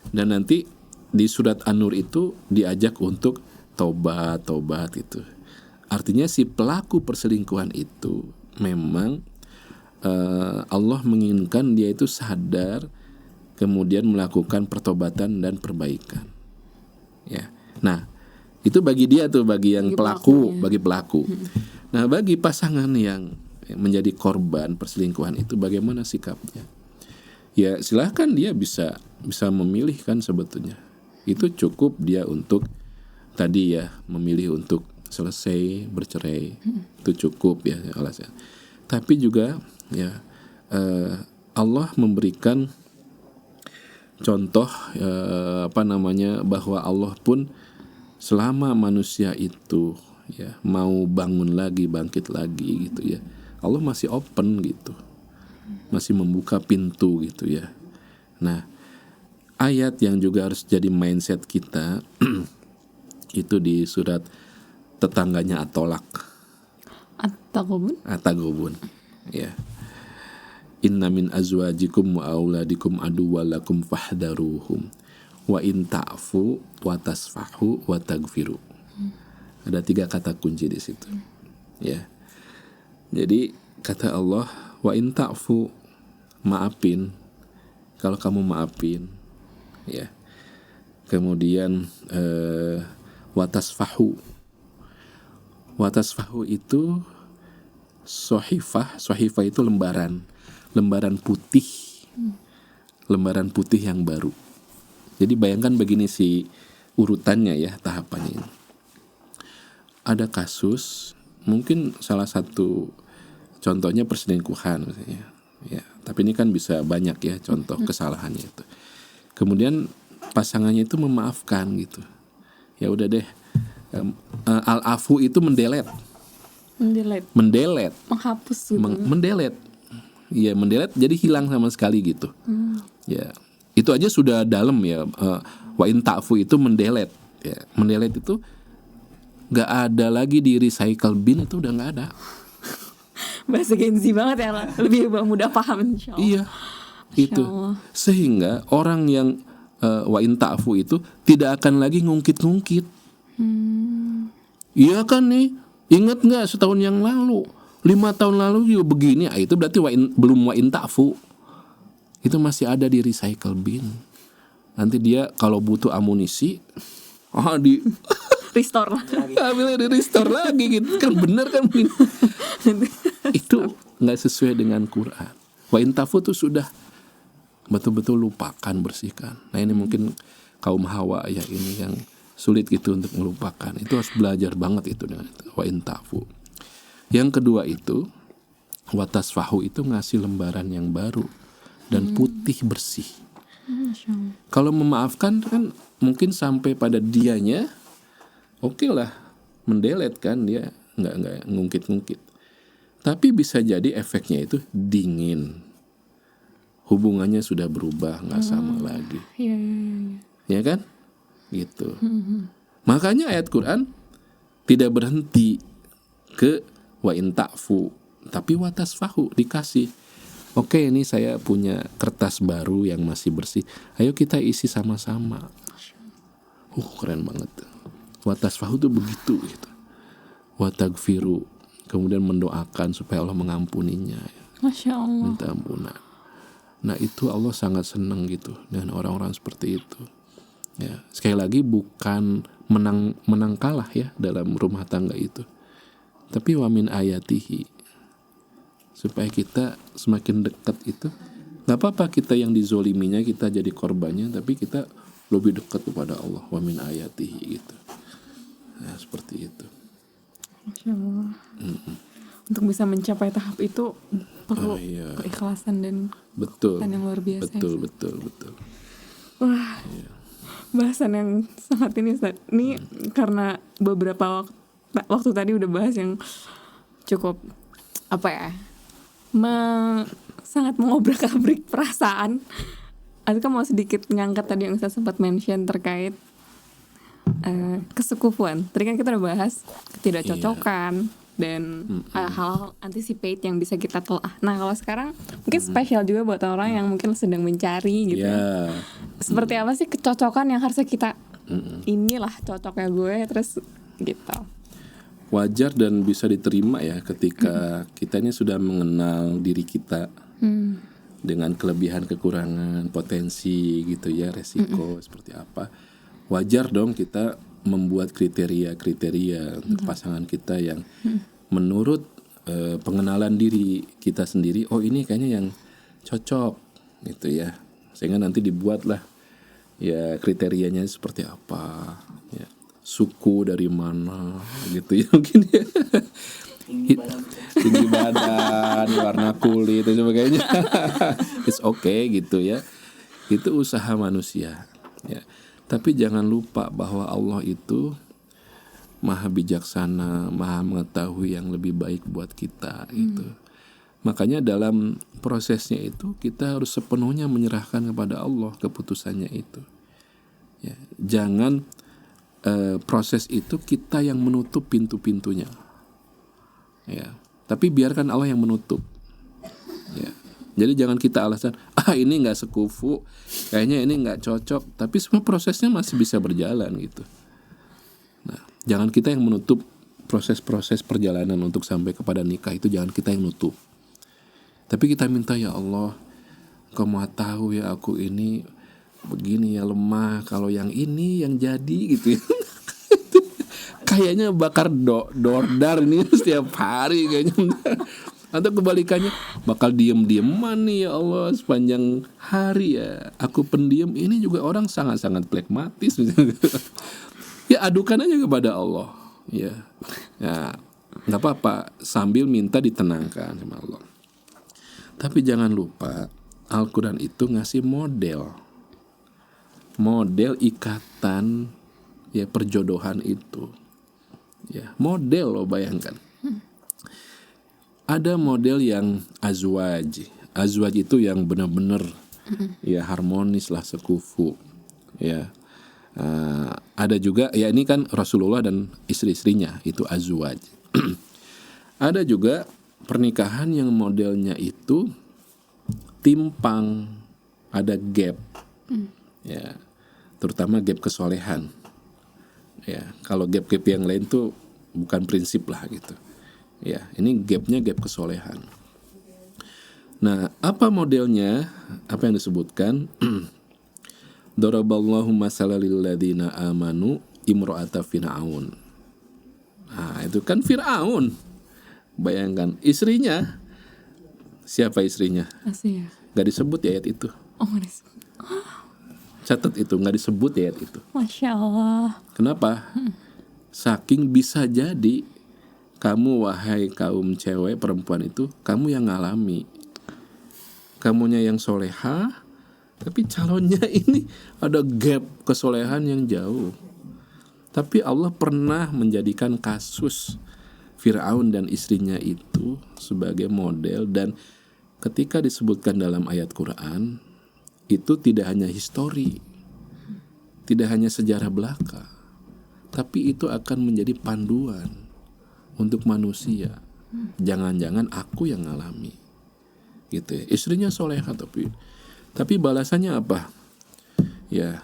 Dan nanti di surat An-Nur itu diajak untuk tobat itu. Artinya si pelaku perselingkuhan itu memang Allah menginginkan dia itu sadar, kemudian melakukan pertobatan dan perbaikan. Ya. Nah, itu bagi dia tuh, bagi yang bagi pelaku. Nah, bagi pasangan yang menjadi korban perselingkuhan itu bagaimana sikapnya? Ya, silahkan dia bisa memilih kan sebetulnya. Itu cukup dia untuk tadi ya, memilih untuk selesai bercerai. Itu cukup ya alasan. Tapi juga ya Allah memberikan contoh bahwa Allah pun selama manusia itu ya mau bangun lagi, bangkit lagi gitu ya, Allah masih open gitu, masih membuka pintu gitu ya. Nah, ayat yang juga harus jadi mindset kita itu di surat tetangganya At-Tolak, At-Taghabun ya. Inna min azwajikum wa auladikum aduwwalakum fahdharuhum wa in ta'fu wa tasfahu wa tagfiru. Ada 3 kata kunci di situ. Ya. Jadi kata Allah, wa in ta'fu, maafin. Kalau kamu maafin, ya. Kemudian wa tasfahu. Wa tasfahu itu sohifah itu lembaran putih, lembaran putih yang baru. Jadi bayangkan begini sih urutannya ya, tahapannya ini. Ada kasus, mungkin salah satu contohnya perselingkuhan misalnya. Ya, tapi ini kan bisa banyak ya contoh kesalahannya itu. Kemudian pasangannya itu memaafkan gitu. Ya udah deh. Al-afu itu mendelete, menghapus gitu. Mendelete. Ya, mendelete jadi hilang sama sekali gitu. Ya. Itu aja sudah dalam ya. Wa in ta'fu itu mendelete. Ya, mendelete itu nggak ada lagi di recycle bin, itu udah nggak ada. Bahasa Gen Z banget ya, lebih mudah paham insyaallah. Iya, itu. Sehingga orang yang wa in ta'fu itu tidak akan lagi ngungkit-ngungkit. Iya kan nih, ingat nggak setahun yang lalu, 5 tahun lalu juga begini. Itu berarti belum wa in ta'fu. Itu masih ada di recycle bin. Nanti dia kalau butuh amunisi, di restore lagi. Ambilnya di restore lagi gitu. Kan bener kan? Itu nggak sesuai dengan Quran. Wa in ta'fu itu sudah betul-betul lupakan, bersihkan. Nah, ini mungkin kaum Hawa ya ini yang sulit gitu untuk melupakan. Itu harus belajar banget itu dengan wa in ta'fu. Yang kedua itu wa tasfahu, itu ngasih lembaran yang baru dan putih bersih. Kalau memaafkan kan mungkin sampai pada dianya oke lah, mendelete kan, dia nggak ngungkit-ngungkit. Tapi bisa jadi efeknya itu dingin. Hubungannya sudah berubah, nggak sama lagi. ya kan? Gitu. Makanya ayat Quran tidak berhenti ke wa in ta'fu, tapi wa tasfahu, dikasih. Oke, ini saya punya kertas baru yang masih bersih. Ayo kita isi sama-sama. Keren banget. Wa tasfahu tuh begitu gitu. Wa tagfiru, kemudian mendoakan supaya Allah mengampuninya. Masya Allah. Minta ampunan. Nah, itu Allah sangat senang gitu dengan orang-orang seperti itu. Ya, sekali lagi bukan menang kalah ya dalam rumah tangga itu. Tapi wa min ayatihi, supaya kita semakin dekat itu. Gak apa-apa kita yang dizoliminya, kita jadi korbannya, tapi kita lebih dekat kepada Allah. Wa min ayatihi gitu. Nah, seperti itu. Masya Allah. Untuk bisa mencapai tahap itu perlu iya. keikhlasan dan Betul. yang luar biasa. Betul. Wah, bahasan yang sangat ini Ustaz. Ini karena beberapa waktu tadi udah bahas yang cukup apa ya, sangat mengobrak-abrik perasaan. Aku kan mau sedikit ngangkat tadi yang saya sempat mention terkait kesekufuan. Tadi kan kita udah bahas ketidakcocokan dan hal-hal anticipate yang bisa kita telah. Nah, kalau sekarang mungkin spesial juga buat orang yang mungkin sedang mencari gitu. Ya. Seperti apa sih kecocokan yang harusnya kita inilah cocoknya gue terus gitu. Wajar dan bisa diterima ya ketika kita ini sudah mengenal diri kita dengan kelebihan, kekurangan, potensi gitu ya, resiko seperti apa. Wajar dong kita membuat kriteria untuk pasangan kita yang menurut pengenalan diri kita sendiri, oh ini kayaknya yang cocok gitu ya, sehingga nanti dibuatlah ya kriterianya seperti apa ya, suku dari mana gitu ya mungkin ya, tinggi badan, warna kulit dan sebagainya. It's okay gitu ya, itu usaha manusia ya. Tapi jangan lupa bahwa Allah itu maha bijaksana, maha mengetahui yang lebih baik buat kita gitu. Makanya dalam prosesnya itu kita harus sepenuhnya menyerahkan kepada Allah keputusannya itu. Ya, jangan proses itu kita yang menutup pintu-pintunya. Ya, tapi biarkan Allah yang menutup. Ya. Jadi jangan kita alasan, ini nggak sekufu, kayaknya ini nggak cocok. Tapi semua prosesnya masih bisa berjalan gitu. Nah, jangan kita yang menutup proses-proses perjalanan untuk sampai kepada nikah itu, jangan kita yang nutup. Tapi kita minta, ya Allah, Kau Maha tahu ya aku ini begini ya, lemah. Kalau yang ini yang jadi gitu ya. Kayaknya bakar dordar ini setiap hari kayaknya. Atau kebalikannya, bakal diem-dieman nih ya Allah sepanjang hari ya. Aku pendiam, ini juga orang sangat-sangat pragmatis. Ya adukan aja kepada Allah. Ya, nggak apa-apa, sambil minta ditenangkan sama Allah. Tapi jangan lupa, Al-Quran itu ngasih model ikatan ya perjodohan itu. Ya, model lo bayangkan. Ada model yang azwaj itu yang benar-benar ya harmonis lah, sekufu ya. Ada juga ya, ini kan Rasulullah dan istri-istrinya itu azwaj. Ada juga pernikahan yang modelnya itu timpang, ada gap ya, terutama gap kesolehan ya. Kalau gap-gap yang lain tuh bukan prinsip lah gitu. Ya, ini gapnya gap kesolehan. Nah, apa modelnya? Apa yang disebutkan? Daraballahu masalan lil ladzina amanu imra'ata fir'aun. Nah, itu kan Fir'aun. Bayangkan istrinya. Siapa istrinya? Asia. Gak disebut di ayat itu. Oh, nggak disebut. Catat itu, gak disebut di ayat itu. Masya Allah. Kenapa? Saking bisa jadi kamu, wahai kaum cewek perempuan itu, kamu yang ngalami, kamunya yang soleha, tapi calonnya ini ada gap kesolehan yang jauh. Tapi Allah pernah menjadikan kasus Fir'aun dan istrinya itu sebagai model, dan ketika disebutkan dalam ayat Quran itu tidak hanya histori, tidak hanya sejarah belaka, tapi itu akan menjadi panduan untuk manusia. Jangan-jangan aku yang ngalami, gitu ya. Istrinya soleha tapi balasannya apa? Ya,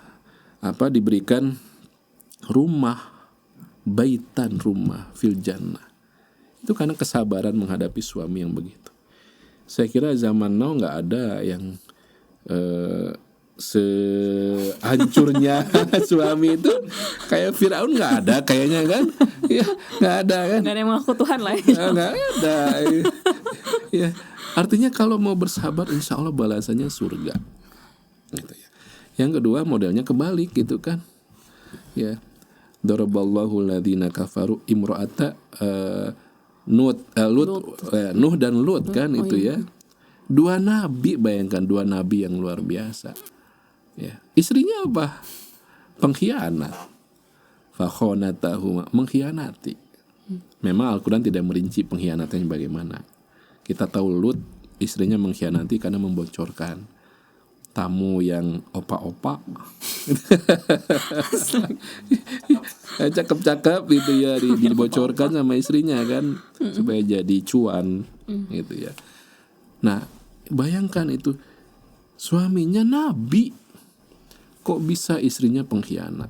diberikan rumah, baitan, rumah fil jannah. Itu karena kesabaran menghadapi suami yang begitu. Saya kira zaman now nggak ada yang sehancurnya suami itu kayak Firaun, nggak ada kayaknya kan? Ya, nggak ada kan? Nggak ada yang mengaku Tuhan lah. Nggak ada. Ya, artinya kalau mau bersabar, insya Allah balasannya surga. Gitu ya. Yang kedua modelnya kebalik gitu kan? Ya, daraballahu ladzina kafaru imra'ata Nuh dan Lut kan itu ya. Dua nabi, bayangkan dua nabi yang luar biasa. Ya, istrinya apa? Pengkhianat. Fakhonatahuma, mengkhianati. Memang Al-Quran tidak merinci pengkhianatannya bagaimana. Kita tahu Lut istrinya mengkhianati karena membocorkan tamu yang opa-opa. Cakep-cakep gitu ya, dibocorkan sama istrinya kan supaya jadi cuan gitu ya. Nah, bayangkan itu suaminya nabi, kok bisa istrinya pengkhianat?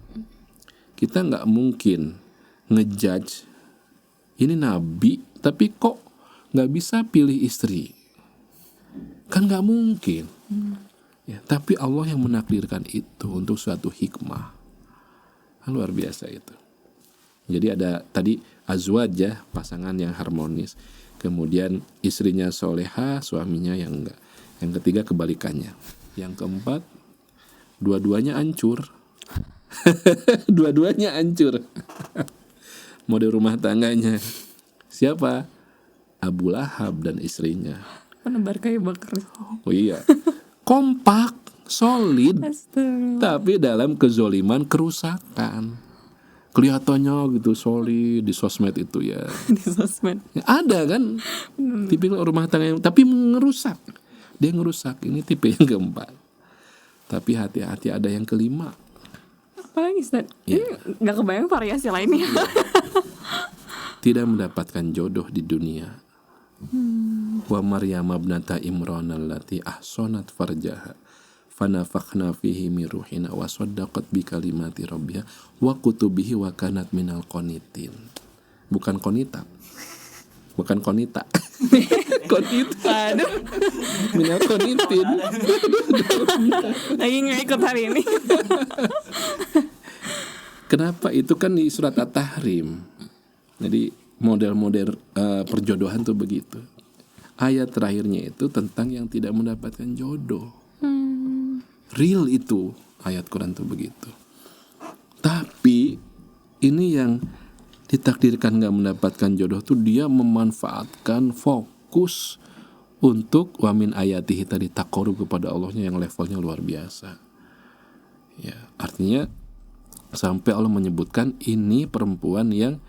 Kita nggak mungkin ngejudge ini nabi, tapi kok nggak bisa pilih istri? Kan nggak mungkin. Ya, tapi Allah yang menakdirkan itu untuk suatu hikmah. Luar biasa itu. Jadi ada tadi azwajah, pasangan yang harmonis. Kemudian istrinya soleha, suaminya yang enggak. Yang ketiga kebalikannya. Yang keempat, dua-duanya hancur. Dua-duanya hancur. Model rumah tangganya. Siapa? Abu Lahab dan istrinya. Penebar kayu bakar. Oh iya. Kompak, solid, Astaga. tapi dalam kezoliman, kerusakan. Kelihatannya gitu solid di sosmed itu ya. Di sosmed. Ya, ada kan tipe rumah tangga yang tapi ngerusak. Dia ngerusak. Ini tipe yang keempat. Tapi hati-hati, ada yang kelima. Apalagi Ustaz? Ya. Ini gak kebayang variasi lainnya. Tidak mendapatkan jodoh di dunia. Wa Maryam ibnata Imran allati ahsanat farjaha fanafakhna fihi min ruhina wa saddaqat bi kalimati rabbiha wa kutubihi wa kanat minal qanitin. Bukan konita. Bukan konita. Konita. Aduh, Minal qanitin. lagi gak ikut hari ini. Kenapa? Itu kan di surat At-Tahrim. Jadi model-model perjodohan tuh begitu. Ayat terakhirnya itu tentang yang tidak mendapatkan jodoh. Real itu ayat Quran tuh begitu. Tapi ini yang ditakdirkan gak mendapatkan jodoh tuh dia memanfaatkan fokus untuk wamin ayatihi tadi, taqarrub kepada Allahnya yang levelnya luar biasa. Ya, artinya sampai Allah menyebutkan ini perempuan yang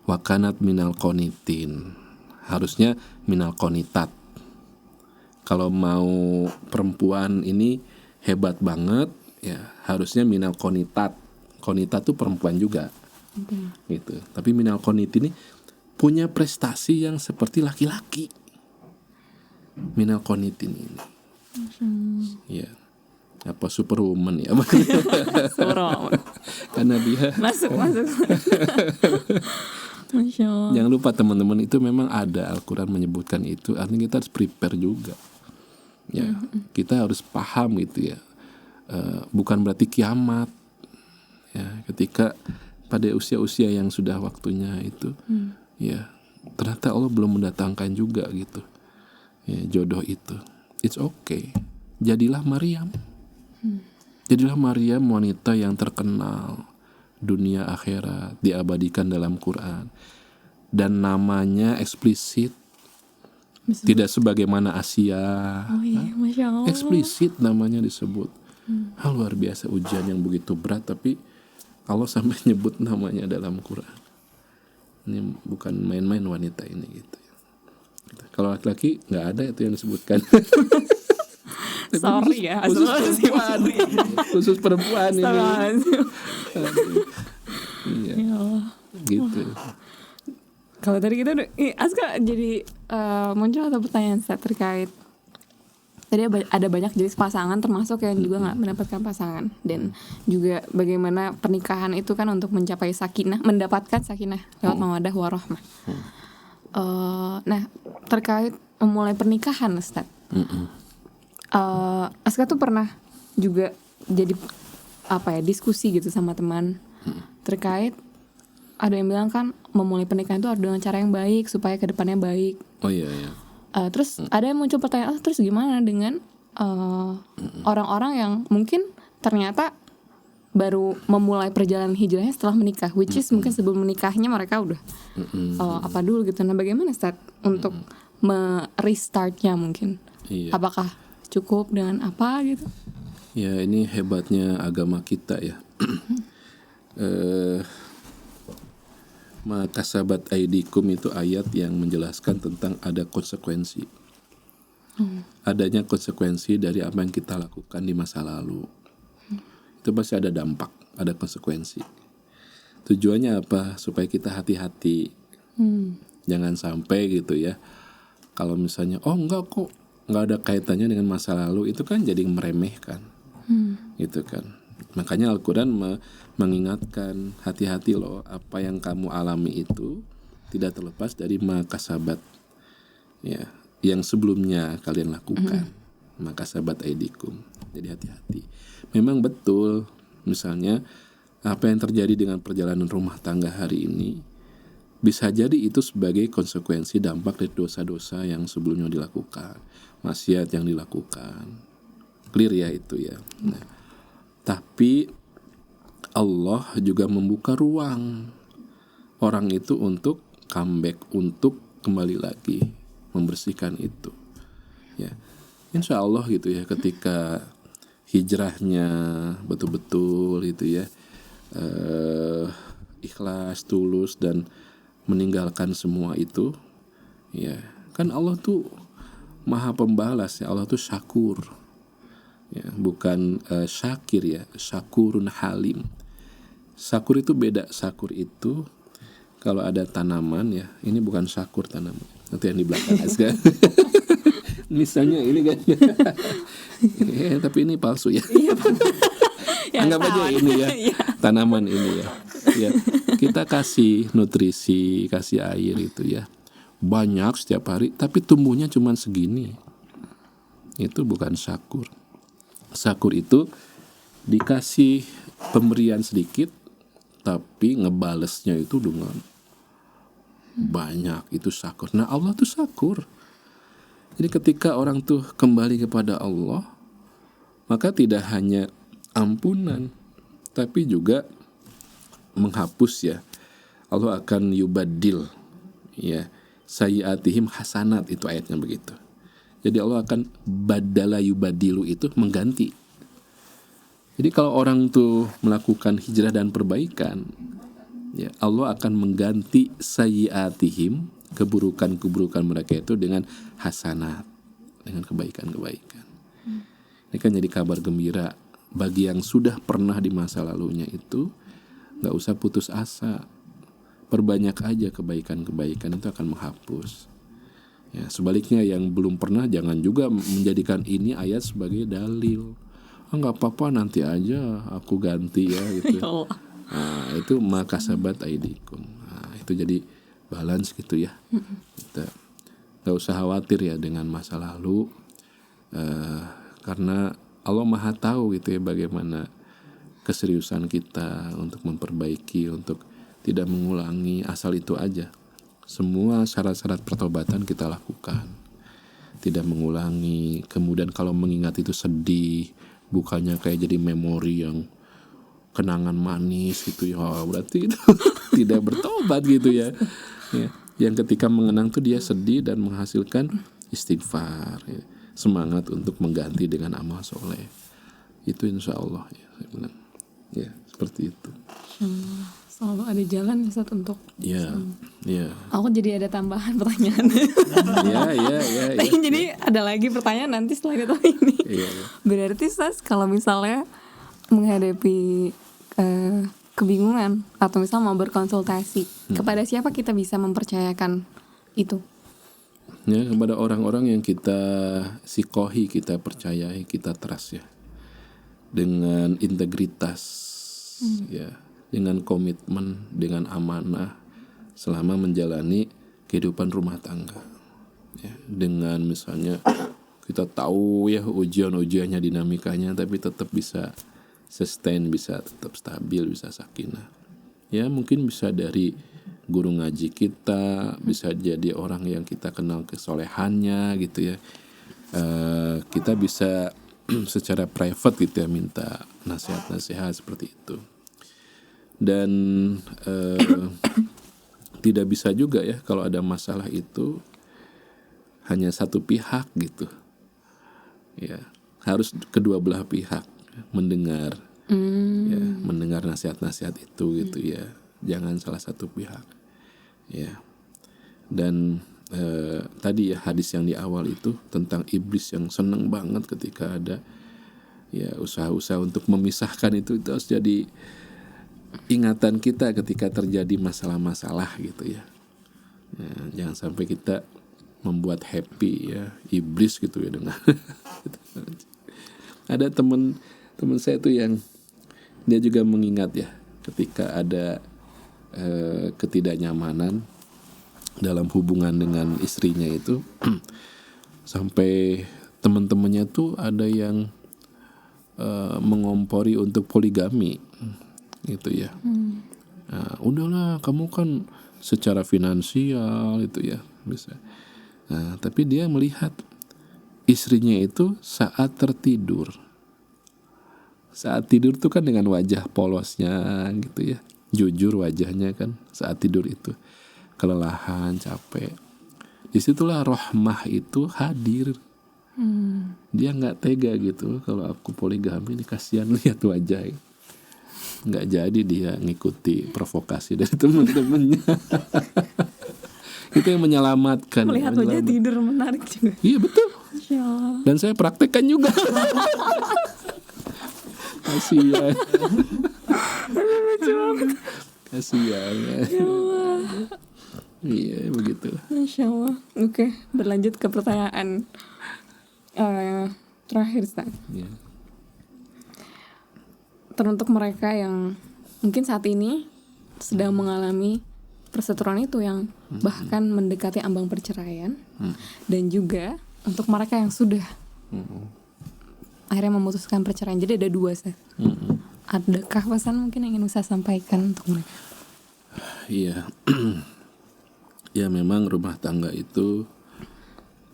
wakanat minal qanitin. Harusnya minal qanitat. Kalau mau perempuan ini hebat banget, ya harusnya minal qanitat. Qanitat tuh perempuan juga. Gitu. Tapi minal qanit ini punya prestasi yang seperti laki-laki. Minal qanitin ini. Ya. Apa superwoman ya? Surah. Karena dia Masuk. Masya Allah. jangan lupa teman-teman, itu memang ada Al-Quran menyebutkan itu. Artinya kita harus prepare juga. Ya, kita harus paham gitu ya. Bukan berarti kiamat. Ya, ketika pada usia-usia yang sudah waktunya itu, ya ternyata Allah belum mendatangkan juga gitu. Ya, jodoh itu. It's okay. Jadilah Maryam. Jadilah Maryam, wanita yang terkenal dunia akhirat, diabadikan dalam Quran, dan namanya eksplisit. Tidak sebagaimana Asia. Oh iya, Masya Allah. Eksplisit namanya disebut. Luar biasa ujian yang begitu berat, tapi Allah sampai nyebut namanya dalam Quran. Ini bukan main-main wanita ini gitu. Kalau laki-laki nggak ada itu yang disebutkan. Sorry ya, khusus sorry. perempuan. Khusus perempuan ini. Astagfirullahaladzim. Iya, Ya Allah. gitu. Kalau tadi kita udah, Aska jadi muncul satu pertanyaan Ustaz, terkait tadi ada banyak jenis pasangan, termasuk yang juga nggak mendapatkan pasangan, dan juga bagaimana pernikahan itu kan untuk mencapai sakinah, mendapatkan sakinah lewat mawaddah warahmah. Nah, terkait memulai pernikahan, Ustaz, Aska tuh pernah juga jadi diskusi gitu sama teman terkait, ada yang bilang kan memulai pernikahan itu harus dengan cara yang baik supaya kedepannya baik. Oh iya, iya. Terus ada yang muncul pertanyaan, terus gimana dengan orang-orang yang mungkin ternyata baru memulai perjalanan hijrahnya setelah menikah, which is mungkin sebelum menikahnya mereka udah apa dulu gitu. Nah, bagaimana Ustaz untuk restartnya mungkin? Iya. Apakah cukup dengan apa gitu? Ya, ini hebatnya agama kita ya. Maka sahabat aidikum itu ayat yang menjelaskan tentang ada konsekuensi. Adanya konsekuensi dari apa yang kita lakukan di masa lalu. Itu pasti ada dampak, ada konsekuensi. Tujuannya apa? Supaya kita hati-hati. Jangan sampai gitu ya. Kalau misalnya, oh enggak kok, enggak ada kaitannya dengan masa lalu, itu kan jadi meremehkan. Gitu kan. Makanya Al-Quran mengingatkan, hati-hati loh, apa yang kamu alami itu tidak terlepas dari makasabat ya, yang sebelumnya kalian lakukan. Makasabat aidikum. Jadi hati-hati. Memang betul, misalnya apa yang terjadi dengan perjalanan rumah tangga hari ini bisa jadi itu sebagai konsekuensi dampak dari dosa-dosa yang sebelumnya dilakukan, maksiat yang dilakukan. Clear ya itu ya. Nah, tapi Allah juga membuka ruang orang itu untuk comeback, untuk kembali lagi membersihkan itu. Ya, insya Allah gitu ya, ketika hijrahnya betul-betul itu ya, ikhlas, tulus, dan meninggalkan semua itu, ya kan Allah tuh maha pembalas ya, Allah tuh syakur. Ya, bukan syakir ya, syakurun halim. Syakur itu beda. Syakur itu kalau ada tanaman ya, ini bukan syakur tanaman. Nanti yang di belakang Aska. Misalnya ini kan. Tapi ini palsu ya. Anggap aja ini ya, tanaman ini ya. Ya, kita kasih nutrisi, kasih air itu ya, banyak setiap hari, tapi tumbuhnya cuma segini. Itu bukan syakur. Syakur itu dikasih pemberian sedikit, tapi ngebalesnya itu dengan banyak. Itu syakur. Nah, Allah tuh syakur. Jadi ketika orang tuh kembali kepada Allah, maka tidak hanya ampunan, tapi juga menghapus ya. Allah akan yubadil ya, sayyiatihim hasanat, itu ayatnya begitu. Jadi Allah akan badala yubadilu, itu mengganti. Jadi kalau orang tuh melakukan hijrah dan perbaikan, ya Allah akan mengganti sayyiatihim, keburukan-keburukan mereka itu, dengan hasanat, dengan kebaikan-kebaikan. Ini kan jadi kabar gembira bagi yang sudah pernah di masa lalunya itu. Gak usah putus asa, perbanyak aja kebaikan-kebaikan, itu akan menghapus. Ya, sebaliknya yang belum pernah, jangan juga menjadikan ini ayat sebagai dalil. Nggak apa-apa, nanti aja aku ganti ya gitu. Nah, itu makasabat aidikum. Nah, itu jadi balance gitu ya. Kita nggak usah khawatir ya dengan masa lalu, karena Allah Maha tahu gitu ya bagaimana keseriusan kita untuk memperbaiki, untuk tidak mengulangi asal itu aja. Semua syarat-syarat pertobatan kita lakukan, tidak mengulangi. Kemudian kalau mengingat itu sedih, bukannya kayak jadi memori yang kenangan manis gitu ya, berarti itu tidak bertobat gitu ya. Ya, yang ketika mengenang tuh dia sedih dan menghasilkan istighfar ya. Semangat untuk mengganti dengan amal soleh. Itu insya Allah ya, saya bilang. Ya, seperti itu. Selalu ada jalan Ustaz untuk. Ya, ya. Aku jadi ada tambahan pertanyaan. Ya. Jadi ada lagi pertanyaan nanti setelah itu ini. Iya. Berarti Ustaz, kalau misalnya menghadapi kebingungan atau misal mau berkonsultasi, kepada siapa kita bisa mempercayakan itu? Ya, kepada orang-orang yang kita sikohi, kita percayai, kita trust ya, dengan integritas, ya, dengan komitmen, dengan amanah selama menjalani kehidupan rumah tangga. Ya, dengan misalnya kita tahu ya ujian-ujiannya, dinamikanya, tapi tetap bisa sustain, bisa tetap stabil, bisa sakinah. Ya mungkin bisa dari guru ngaji kita, bisa jadi orang yang kita kenal kesolehannya gitu ya. Kita bisa secara private gitu ya minta nasihat-nasihat seperti itu. Dan tidak bisa juga ya kalau ada masalah itu hanya satu pihak gitu. Ya, harus kedua belah pihak mendengar, ya, mendengar nasihat-nasihat itu gitu ya. Jangan salah satu pihak, ya. Dan tadi ya hadis yang di awal itu tentang iblis yang seneng banget ketika ada ya usaha-usaha untuk memisahkan itu harus jadi ingatan kita ketika terjadi masalah-masalah gitu ya. Ya, jangan sampai kita membuat happy ya iblis gitu ya dengan ada teman saya tuh yang dia juga mengingat ya ketika ada ketidaknyamanan dalam hubungan dengan istrinya itu sampai teman-temannya tuh ada yang mengompori untuk poligami gitu ya. Nah, udahlah kamu kan secara finansial itu ya bisa. Nah, tapi dia melihat istrinya itu saat tertidur. Saat tidur tuh kan dengan wajah polosnya gitu ya. Jujur wajahnya kan saat tidur itu. Kelelahan, capek. Disitulah rahmah itu hadir. Dia gak tega gitu. Kalau aku poligami ini kasihan lihat wajah. Gak jadi dia ngikuti provokasi dari teman-temannya. Itu yang menyelamatkan. Melihat wajah tidur menarik juga. Iya betul. Masya Allah. Dan saya praktekkan juga. Kasihan. Kasihan. Ya Allah. Iya begitu. Masya Allah. Oke, berlanjut ke pertanyaan terakhir, Ustaz. Ya. Teruntuk mereka yang mungkin saat ini sedang mengalami perseteruan itu yang bahkan mendekati ambang perceraian, dan juga untuk mereka yang sudah akhirnya memutuskan perceraian. Jadi ada dua, Ustaz. Adakah pesan mungkin yang ingin Ustaz sampaikan untuk mereka? Iya. Ya memang rumah tangga itu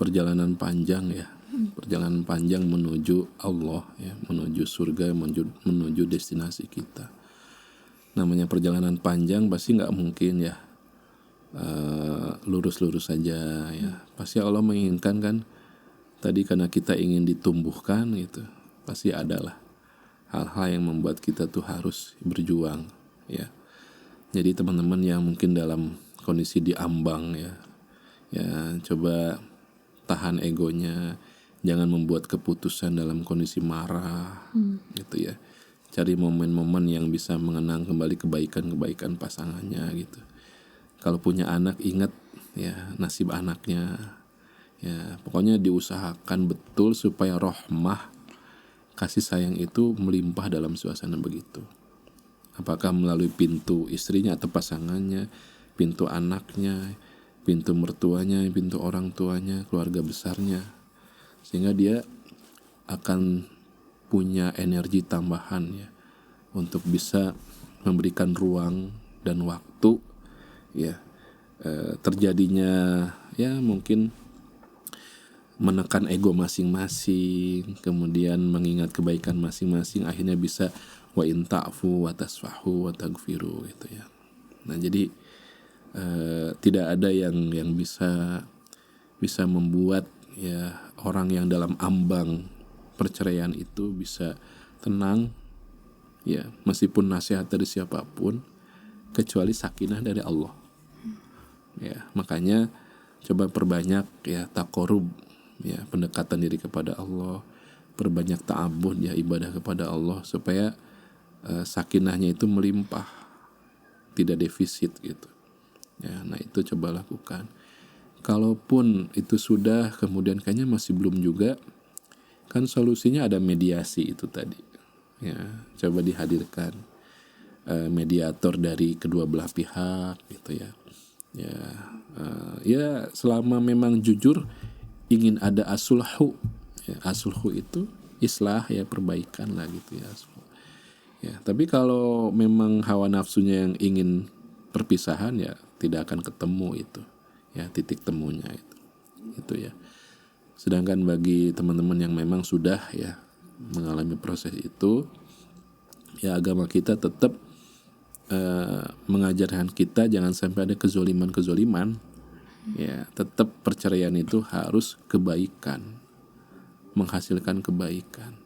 perjalanan panjang ya. Perjalanan panjang menuju Allah ya, menuju surga, menuju destinasi kita. Namanya perjalanan panjang pasti nggak mungkin ya lurus-lurus saja ya. Pasti Allah menginginkan kan tadi karena kita ingin ditumbuhkan gitu. Pasti adalah hal-hal yang membuat kita tuh harus berjuang ya. Jadi teman-teman yang mungkin dalam kondisi diambang ya, ya coba tahan egonya, jangan membuat keputusan dalam kondisi marah gitu ya. Cari momen-momen yang bisa mengenang kembali kebaikan-kebaikan pasangannya gitu. Kalau punya anak ingat ya nasib anaknya. Ya, pokoknya diusahakan betul supaya rahmah kasih sayang itu melimpah dalam suasana begitu. Apakah melalui pintu istrinya atau pasangannya, pintu anaknya, pintu mertuanya, pintu orang tuanya, keluarga besarnya. Sehingga dia akan punya energi tambahan ya untuk bisa memberikan ruang dan waktu ya terjadinya ya mungkin menekan ego masing-masing, kemudian mengingat kebaikan masing-masing, akhirnya bisa wa in ta'fu wa tasfahu wa taghfiru gitu ya. Nah, jadi tidak ada yang bisa membuat ya orang yang dalam ambang perceraian itu bisa tenang ya meskipun nasihat dari siapapun kecuali sakinah dari Allah. Ya, makanya coba perbanyak ya taqarrub ya pendekatan diri kepada Allah, perbanyak ta'abbud ya, ibadah kepada Allah supaya sakinahnya itu melimpah, tidak defisit gitu ya. Nah itu coba lakukan. Kalaupun itu sudah kemudian kayaknya masih belum juga, kan solusinya ada mediasi itu tadi ya, coba dihadirkan mediator dari kedua belah pihak gitu ya. Ya selama memang jujur ingin ada asulhu ya, asulhu itu islah ya, perbaikan lah gitu ya, ya. Tapi kalau memang hawa nafsunya yang ingin perpisahan ya tidak akan ketemu itu ya, titik temunya itu ya. Sedangkan bagi teman-teman yang memang sudah ya mengalami proses itu ya, agama kita tetap mengajarkan kita jangan sampai ada kezoliman ya. Tetap perceraian itu harus kebaikan, menghasilkan kebaikan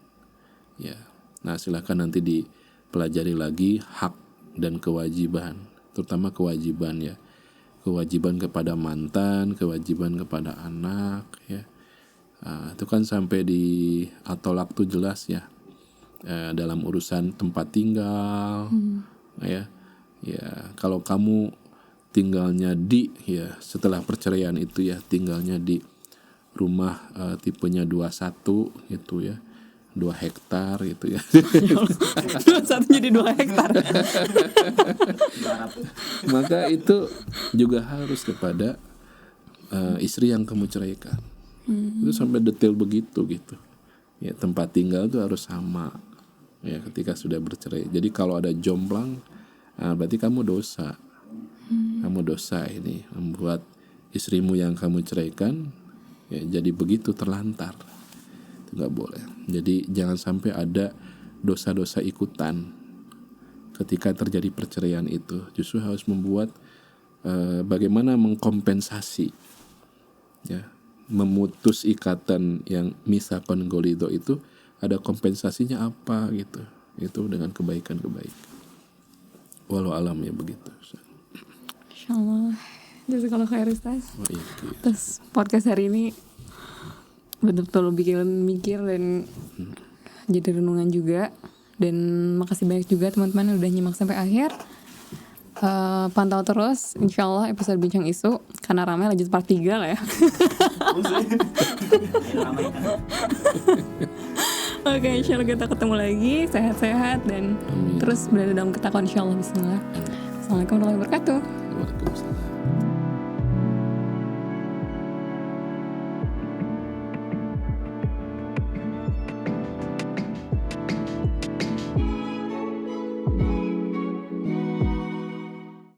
ya. Nah silakan nanti dipelajari lagi hak dan kewajiban, terutama kewajiban ya, kewajiban kepada mantan, kewajiban kepada anak ya. Itu kan sampai di At-Thalaq tuh jelas ya, dalam urusan tempat tinggal ya. Ya kalau kamu tinggalnya di ya setelah perceraian itu ya, tinggalnya di rumah tipenya 21 gitu ya, 2 hektar gitu ya. 21 jadi 2 hektar. Maka itu juga harus kepada istri yang kamu ceraikan. Itu sampai detail begitu gitu. Ya tempat tinggal itu harus sama ya ketika sudah bercerai. Jadi kalau ada jomplang, berarti kamu dosa. Kamu dosa ini membuat istrimu yang kamu ceraikan ya jadi begitu terlantar. Itu nggak boleh. Jadi jangan sampai ada dosa-dosa ikutan ketika terjadi perceraian itu. Justru harus membuat bagaimana mengkompensasi ya, memutus ikatan yang misakon golido itu ada kompensasinya apa gitu. Itu dengan kebaikan-kebaikan. Walau alam ya begitu. Insyaallah. Jadi kalau kayak Ustaz. Oh, iya. Terus podcast hari ini betul-betul bikin mikir dan jadi renungan juga. Dan makasih banyak juga teman-teman yang udah nyimak sampai akhir. Pantau terus insyaallah episode Bincang Isu, karena ramai lanjut part 3 lah ya. Oke, insyaallah kita ketemu lagi sehat-sehat dan terus berada dalam ketakwaan insyaallah. Bismillah. Assalamualaikum warahmatullahi wabarakatuh.